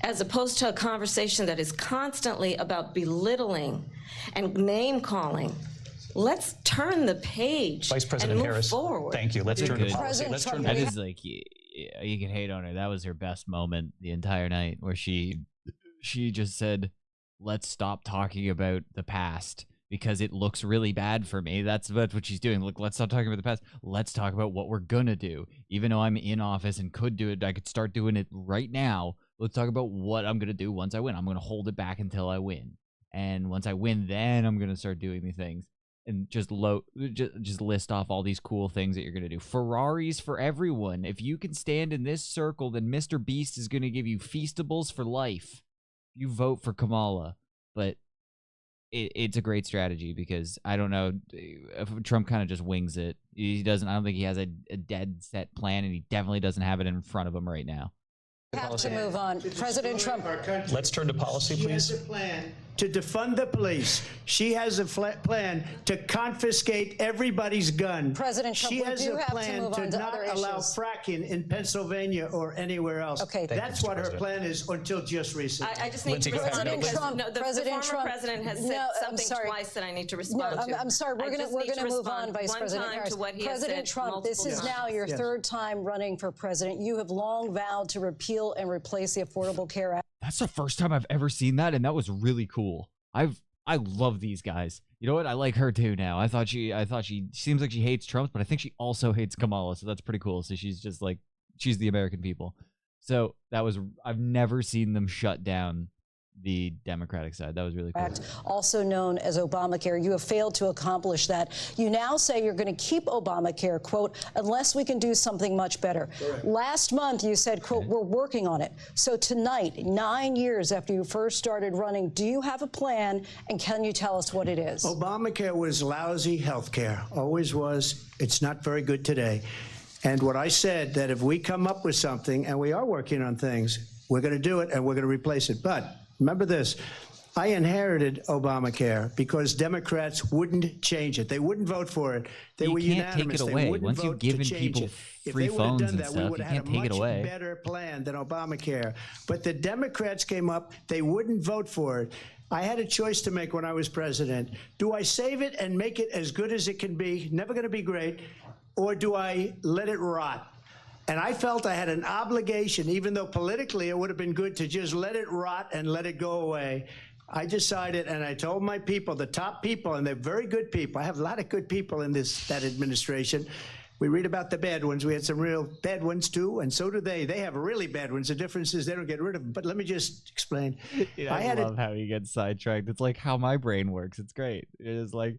as opposed to a conversation that is constantly about belittling and name-calling. Let's turn the page Vice President and move Harris, forward. thank you. Let's turn to policy. Let's turn to That is like, you can hate on her. That was her best moment the entire night, where she just said, let's stop talking about the past because it looks really bad for me. That's what she's doing. Look, let's stop talking about the past. Let's talk about what we're gonna do. Even though I'm in office and could do it, I could start doing it right now. Let's talk about what I'm gonna do once I win. I'm gonna hold it back until I win. And once I win, then I'm gonna start doing these things. And just list off all these cool things that you're going to do. Ferraris for everyone. If you can stand in this circle, then Mr. Beast is going to give you Feastables for life. You vote for Kamala. But it's a great strategy because, I don't know, Trump kind of just wings it. He doesn't. I don't think he has a dead set plan, and he definitely doesn't have it in front of him right now. Have to move on. President Trump. Let's turn to policy, please. She has a plan to defund the police. She has a plan to confiscate everybody's gun. President Trump, she has a plan to not allow issues. fracking in Pennsylvania or anywhere else. Okay, that's what her plan is until just recently. I just need to respond because the former president has said something twice that I need to respond to. I'm sorry. We're going to move on, Vice President Harris. President Trump, this is now your third time running for president. You have long vowed to repeal and replace the Affordable Care Act. That's the first time I've ever seen that, and that was really cool. I love these guys. You know what? I like her too now. I thought she seems like she hates Trump, but I think she also hates Kamala, so that's pretty cool. So she's just like, she's the American people. So I've never seen them shut down the Democratic side. That was really cool. Also known as Obamacare. You have failed to accomplish that. You now say you're going to keep Obamacare, quote, unless we can do something much better. Correct. Last month you said, quote, we're working on it. So tonight, 9 years after you first started running, do you have a plan, and can you tell us what it is? Obamacare was lousy health care. Always was. It's not very good today. And what I said, that if we come up with something, and we are working on things, we're going to do it and we're going to replace it. But remember this, I inherited Obamacare because Democrats wouldn't change it. They wouldn't vote for it. They were unanimous. Take it away. Once you've given people free phones and stuff, you can't take it away. We would have had a much better plan than Obamacare. But the Democrats came up, they wouldn't vote for it. I had a choice to make when I was president. Do I save it and make it as good as it can be, never going to be great, or do I let it rot? And I felt I had an obligation, even though politically it would have been good to just let it rot and let it go away. I decided, and I told my people, the top people, and they're very good people. I have a lot of good people in that administration. We read about the bad ones. We had some real bad ones too, and so do they. They have really bad ones. The difference is they don't get rid of them. But let me just explain. I love how he gets sidetracked. It's like how my brain works. It's great. It is like,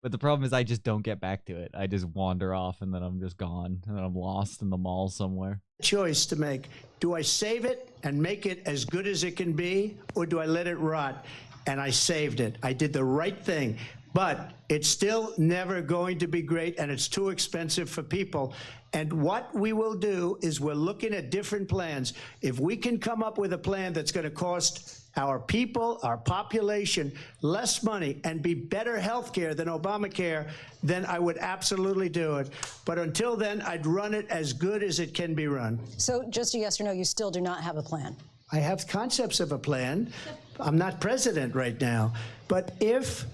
but the problem is I just don't get back to it. I just wander off, and then I'm just gone, and then I'm lost in the mall somewhere. Choice to make. Do I save it and make it as good as it can be, or do I let it rot? And I saved it. I did the right thing. But it's still never going to be great, and it's too expensive for people. And what we will do is we're looking at different plans. If we can come up with a plan that's going to cost our people, our population, less money and be better health care than Obamacare, then I would absolutely do it. But until then, I'd run it as good as it can be run. So just a yes or no, you still do not have a plan? I have concepts of a plan. I'm not president right now. But if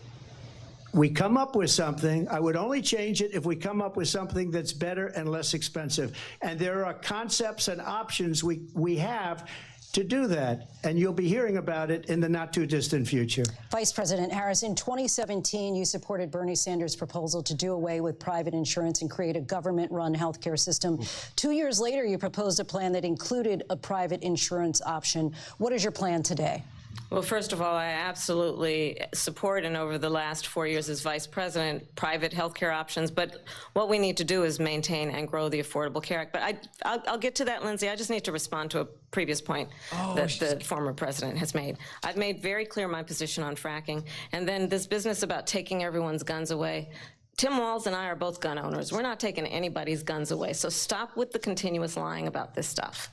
we come up with something, I would only change it if we come up with something that's better and less expensive. And there are concepts and options we have to do that, and you'll be hearing about it in the not-too-distant future. Vice President Harris, in 2017, you supported Bernie Sanders' proposal to do away with private insurance and create a government-run healthcare system. 2 years later, you proposed a plan that included a private insurance option. What is your plan today? Well, first of all, I absolutely support, and over the last 4 years as vice president, private healthcare options. But what we need to do is maintain and grow the Affordable Care Act. But I'll get to that, Lindsay. I just need to respond to a previous point that the former president has made. I've made very clear my position on fracking. And then this business about taking everyone's guns away. Tim Walz and I are both gun owners. We're not taking anybody's guns away, so stop with the continuous lying about this stuff.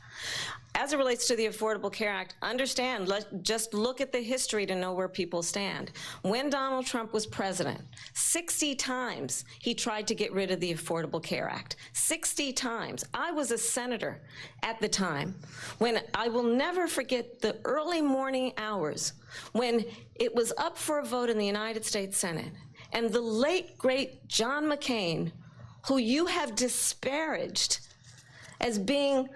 As it relates to the Affordable Care Act, understand, just look at the history to know where people stand. When Donald Trump was president, 60 times he tried to get rid of the Affordable Care Act. 60 times. I was a senator at the time when I will never forget the early morning hours when it was up for a vote in the United States Senate. And the late, great John McCain, who you have disparaged as being,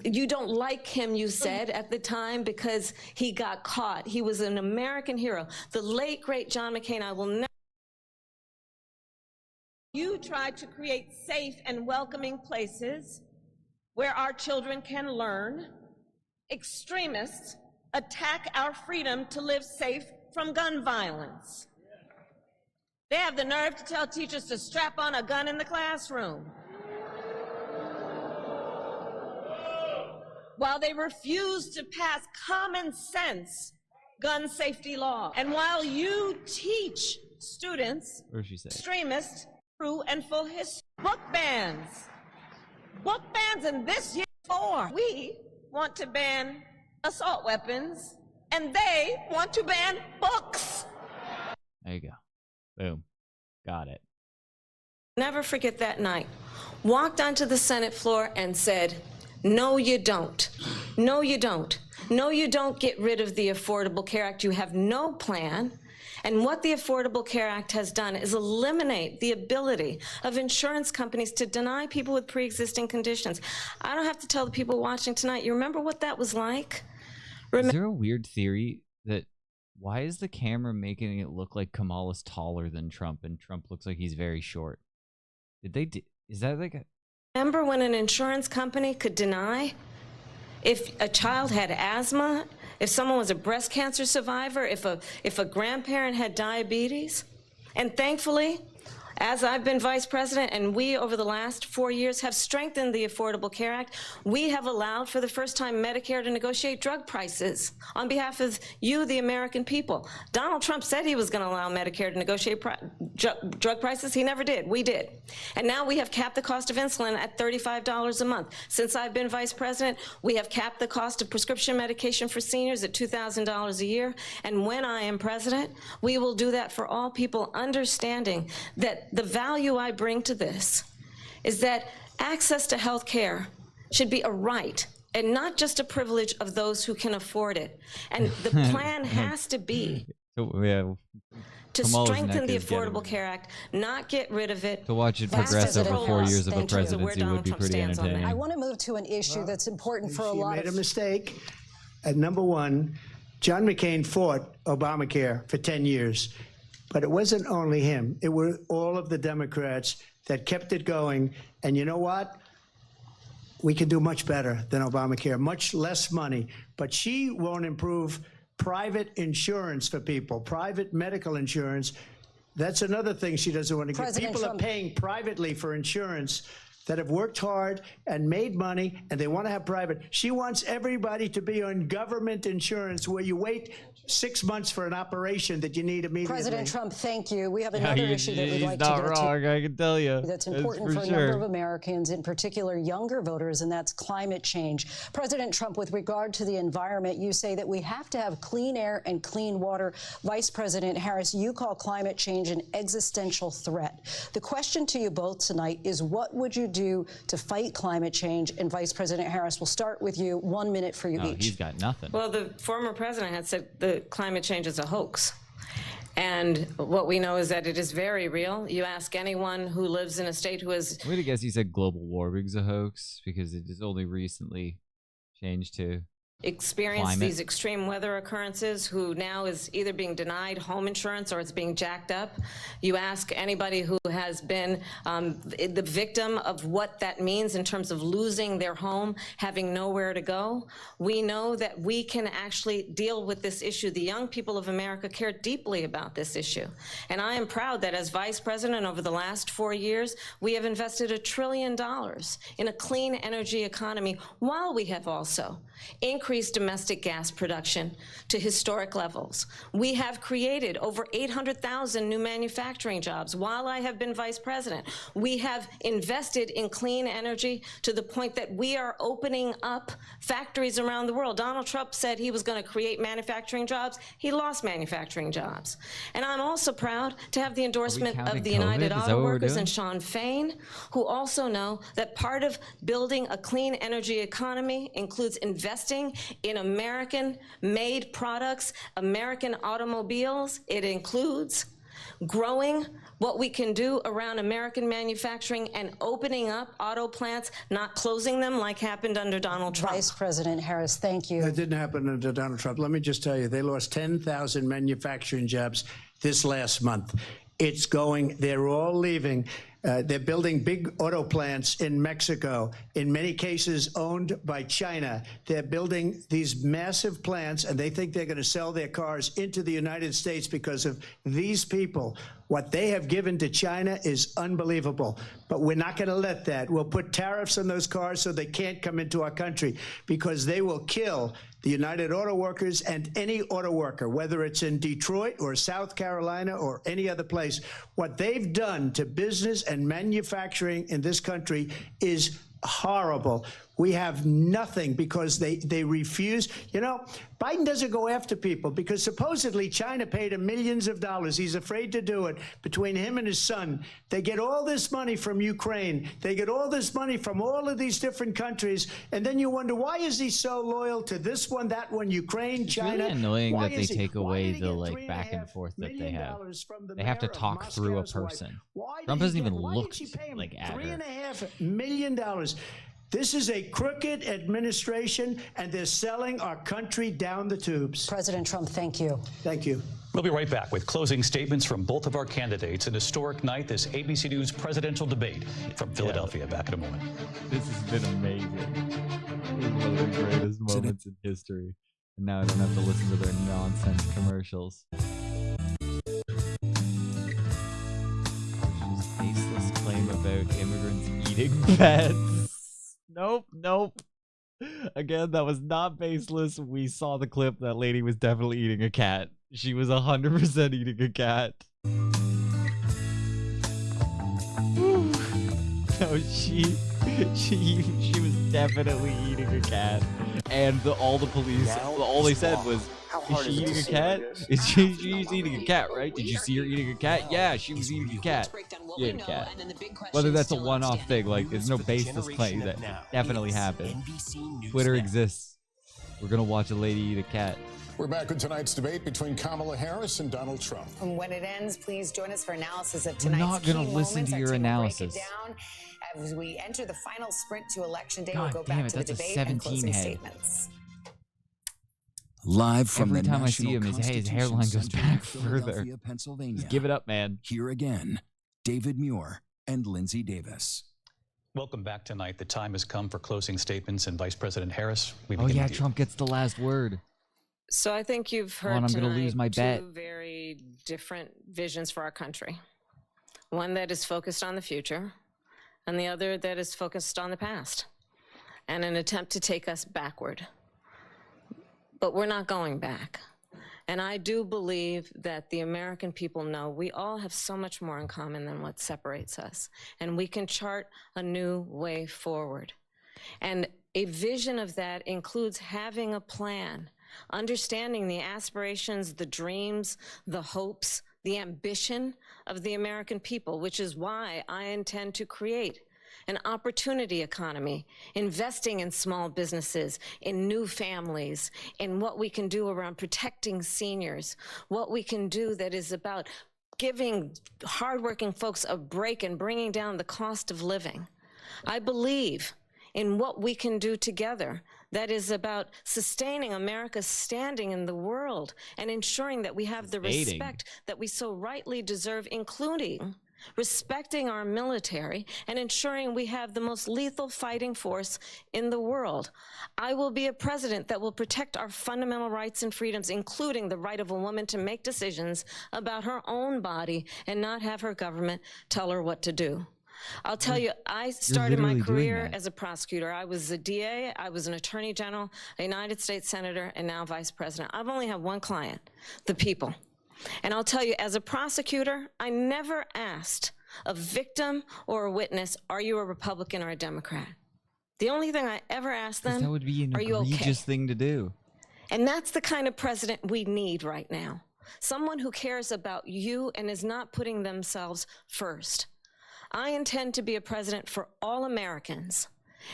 you don't like him, you said at the time, because he got caught. He was an American hero. The late, great John McCain, I will never. You tried to create safe and welcoming places where our children can learn. Extremists attack our freedom to live safe from gun violence. They have the nerve to tell teachers to strap on a gun in the classroom, while they refuse to pass common sense gun safety law. And while you teach students extremists true and full history, book bans in this year's 4. We want to ban assault weapons, and they want to ban books. There you go. Boom. Got it. Never forget that night. Walked onto the Senate floor and said, no, you don't. No, you don't. No, you don't get rid of the Affordable Care Act. You have no plan. And what the Affordable Care Act has done is eliminate the ability of insurance companies to deny people with pre-existing conditions. I don't have to tell the people watching tonight, you remember what that was like? Is there a weird theory that why is the camera making it look like Kamala's taller than Trump and Trump looks like he's very short? Is that like a... Remember when an insurance company could deny if a child had asthma, if someone was a breast cancer survivor, if a grandparent had diabetes? And thankfully, as I've been vice president and we over the last 4 years have strengthened the Affordable Care Act, we have allowed for the first time Medicare to negotiate drug prices on behalf of you, the American people. Donald Trump said he was going to allow Medicare to negotiate drug prices. He never did. We did. And now we have capped the cost of insulin at $35 a month. Since I've been vice president, we have capped the cost of prescription medication for seniors at $2,000 a year. And when I am president, we will do that for all people, understanding that the value I bring to this is that access to health care should be a right and not just a privilege of those who can afford it. And the plan has to be to strengthen the Affordable Care Act, not get rid of it. To watch it progress over 4 years of a presidency would be pretty entertaining. I want to move to an issue that's important for a lot of... She made a mistake. At number one, John McCain fought Obamacare for 10 years. But it wasn't only him. It were all of the Democrats that kept it going. And you know what? We can do much better than Obamacare, much less money. But she won't improve private insurance for people, private medical insurance. That's another thing she doesn't want to get. People are paying privately for insurance that have worked hard and made money, and they want to have private. She wants everybody to be on government insurance where you wait 6 months for an operation that you need immediately. President Trump, thank you. We have another issue that we'd like to get to. He's not wrong, I can tell you. That's important for a number of Americans, in particular younger voters, and that's climate change. President Trump, with regard to the environment, you say that we have to have clean air and clean water. Vice President Harris, you call climate change an existential threat. The question to you both tonight is, what would you do to fight climate change? And Vice President Harris, we'll start with you. 1 minute for you each. He's got nothing. Well, the former president had said the climate change is a hoax. And what we know is that it is very real. You ask anyone who lives in a state who has... I'm going to guess he said global warming's a hoax because it is only recently changed to experience these extreme weather occurrences, who now is either being denied home insurance or it's being jacked up. You ask anybody who has been the victim of what that means in terms of losing their home, having nowhere to go. We know that we can actually deal with this issue. The young people of America care deeply about this issue. And I am proud that as vice president over the last 4 years, we have invested $1 trillion in a clean energy economy, while we have also increased increased domestic gas production to historic levels. We have created over 800,000 new manufacturing jobs while I have been vice president. We have invested in clean energy to the point that we are opening up factories around the world. Donald Trump said he was going to create manufacturing jobs. He lost manufacturing jobs. And I'm also proud to have the endorsement of the United Auto Workers and Sean Fain, who also know that part of building a clean energy economy includes investing in American-made products, American automobiles. It includes growing what we can do around American manufacturing and opening up auto plants, not closing them like happened under Donald Trump. Vice President Harris, thank you. That didn't happen under Donald Trump. Let me just tell you, they lost 10,000 manufacturing jobs this last month. It's going, they're all leaving. They're building big auto plants in Mexico, in many cases owned by China. They're building these massive plants, and they think they're going to sell their cars into the United States because of these people. What they have given to China is unbelievable, but we're not going to let that. We'll put tariffs on those cars so they can't come into our country, because they will kill the United Auto Workers and any auto worker, whether it's in Detroit or South Carolina or any other place. What they've done to business and manufacturing in this country is horrible. We have nothing because they refuse. You know, Biden doesn't go after people because supposedly China paid him millions of dollars. He's afraid to do it. Between him and his son, they get all this money from Ukraine. They get all this money from all of these different countries. And then you wonder, why is he so loyal to this one, that one, Ukraine, China? It's really annoying that they take away the like back and forth that they have. They have to talk through a person. Trump doesn't even look like at her. $3.5 million. This is a crooked administration, and they're selling our country down the tubes. President Trump, thank you. Thank you. We'll be right back with closing statements from both of our candidates. An historic night, this ABC News presidential debate from Philadelphia. Back in a moment. This has been amazing. This is one of the greatest moments in history. And now I don't have to listen to their nonsense commercials. Baseless claim about immigrants eating pets. Nope. Again, that was not baseless. We saw the clip. That lady was definitely eating a cat. She was 100% eating a cat. No, she was definitely eating a cat. And all the police, all they said was, is she eating a cat? She's eating a cat, right? Did you see her eating a cat? Yeah, she was eating a cat. She ate a cat. Whether that's a one-off thing, like, there's no baseless claim that definitely happened. Twitter exists. We're gonna watch a lady eat a cat. We're back with tonight's debate between Kamala Harris and Donald Trump. And when it ends, please join us for analysis of We're tonight's not gonna key listen moments. to Our your team will break analysis. it down. As we enter the final sprint to Election Day, God we'll go damn back it, to the that's a debate and 17 closing head. statements. Live from Every the time I National see him, his hairline goes Constitution back Center, further. Philadelphia, Pennsylvania. Just give it up, man. Here again, David Muir and Lindsay Davis. Welcome back tonight. The time has come for closing statements, and Vice President Harris, we Oh begin yeah, with you. Trump gets the last word. So I think you've heard I'm tonight gonna lose my bet. two very different visions for our country. One that is focused on the future, and the other that is focused on the past, and an attempt to take us backward. But we're not going back. And I do believe that the American people know we all have so much more in common than what separates us. And we can chart a new way forward. And a vision of that includes having a plan, understanding the aspirations, the dreams, the hopes, the ambition of the American people, which is why I intend to create an opportunity economy, investing in small businesses, in new families, in what we can do around protecting seniors, what we can do that is about giving hardworking folks a break and bringing down the cost of living. I believe in what we can do together that is about sustaining America's standing in the world and ensuring that we have the respect that we so rightly deserve, including respecting our military and ensuring we have the most lethal fighting force in the world. I will be a president that will protect our fundamental rights and freedoms, including the right of a woman to make decisions about her own body and not have her government tell her what to do. I'll tell you, I started my literally doing career that. as a prosecutor. I was a DA, I was an attorney general, a United States senator, and now vice president. I've only had one client, the people. And I'll tell you, as a prosecutor, I never asked a victim or a witness, are you a Republican or a Democrat? The only thing I ever asked them, That would be an are you okay? egregious thing to do. And that's the kind of president we need right now. Someone who cares about you and is not putting themselves first. I intend to be a president for all Americans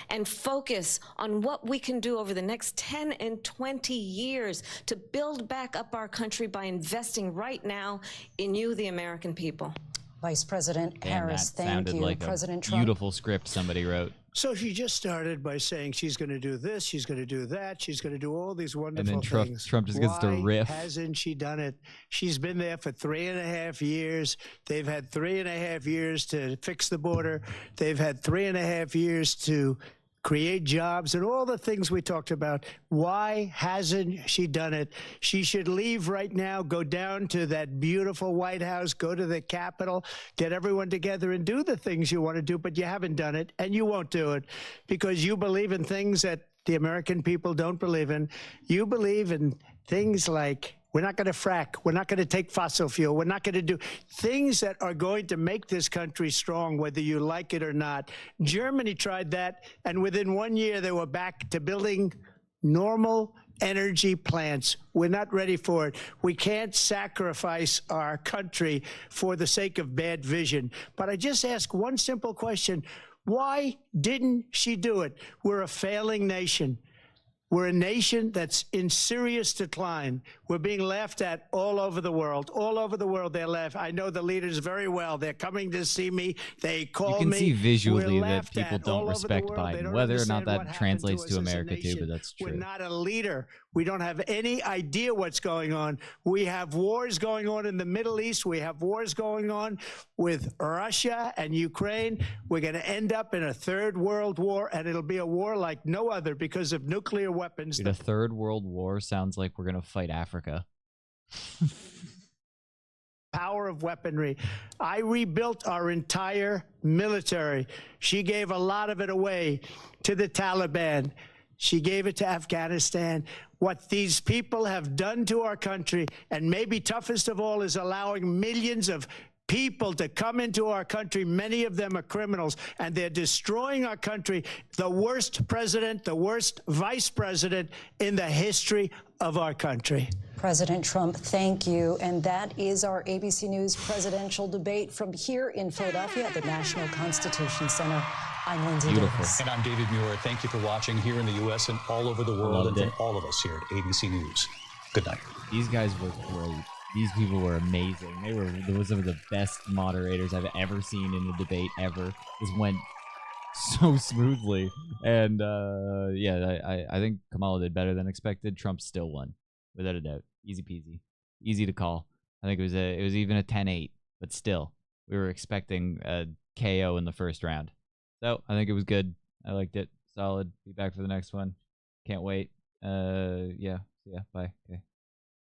and focus on what we can do over the next 10 and 20 years to build back up our country by investing right now in you, the American people. Vice President Damn, Harris, that thank sounded you. like President a Trump. beautiful script somebody wrote. So she just started by saying she's going to do this, she's going to do that, she's going to do all these wonderful And then things. Trump just gets to Why riff. hasn't she done it? She's been there for 3.5 years. They've had 3.5 years to fix the border. They've had 3.5 years to create jobs and all the things we talked about. Why hasn't she done it? She should leave right now, go down to that beautiful White House, go to the Capitol, get everyone together and do the things you want to do, but you haven't done it and you won't do it because you believe in things that the American people don't believe in. You believe in things like we're not going to frack. We're not going to take fossil fuel. We're not going to do things that are going to make this country strong, whether you like it or not. Germany tried that, and within 1 year, they were back to building normal energy plants. We're not ready for it. We can't sacrifice our country for the sake of bad vision. But I just ask one simple question. Why didn't she do it? We're a failing nation. We're a nation that's in serious decline. We're being laughed at all over the world. All over the world, they're laughing. I know the leaders very well. They're coming to see me. They call me. You can see visually We're that laughed people at don't all over the respect world. They Biden. don't Whether or understand not that what happened translates us to as a America too, nation. but that's We're true. not a leader. We don't have any idea what's going on. We have wars going on in the Middle East. We have wars going on with Russia and Ukraine. We're going to end up in a third world war, and it'll be a war like no other because of nuclear weapons. Dude, a third world war sounds like we're going to fight Africa. Power of weaponry. I rebuilt our entire military. She gave a lot of it away to the Taliban. She gave it to Afghanistan. What these people have done to our country, and maybe toughest of all, is allowing millions of people to come into our country. Many of them are criminals, and they're destroying our country. The worst president, the worst vice president in the history of our country. President Trump, thank you. And that is our ABC News presidential debate from here in Philadelphia at the National Constitution Center. I'm Lindsay Davis. And I'm David Muir. Thank you for watching here in the U.S. and all over the world, and from all of us here at ABC News. Good night. These guys were great. These people were amazing. They were some of the best moderators I've ever seen in a debate ever. This went so smoothly. And yeah, I think Kamala did better than expected. Trump still won, without a doubt. Easy peasy. Easy to call. I think it was even a 10-8, but still, we were expecting a KO in the first round. So I think it was good. I liked it. Solid. Be back for the next one. Can't wait. Yeah. Bye. Okay.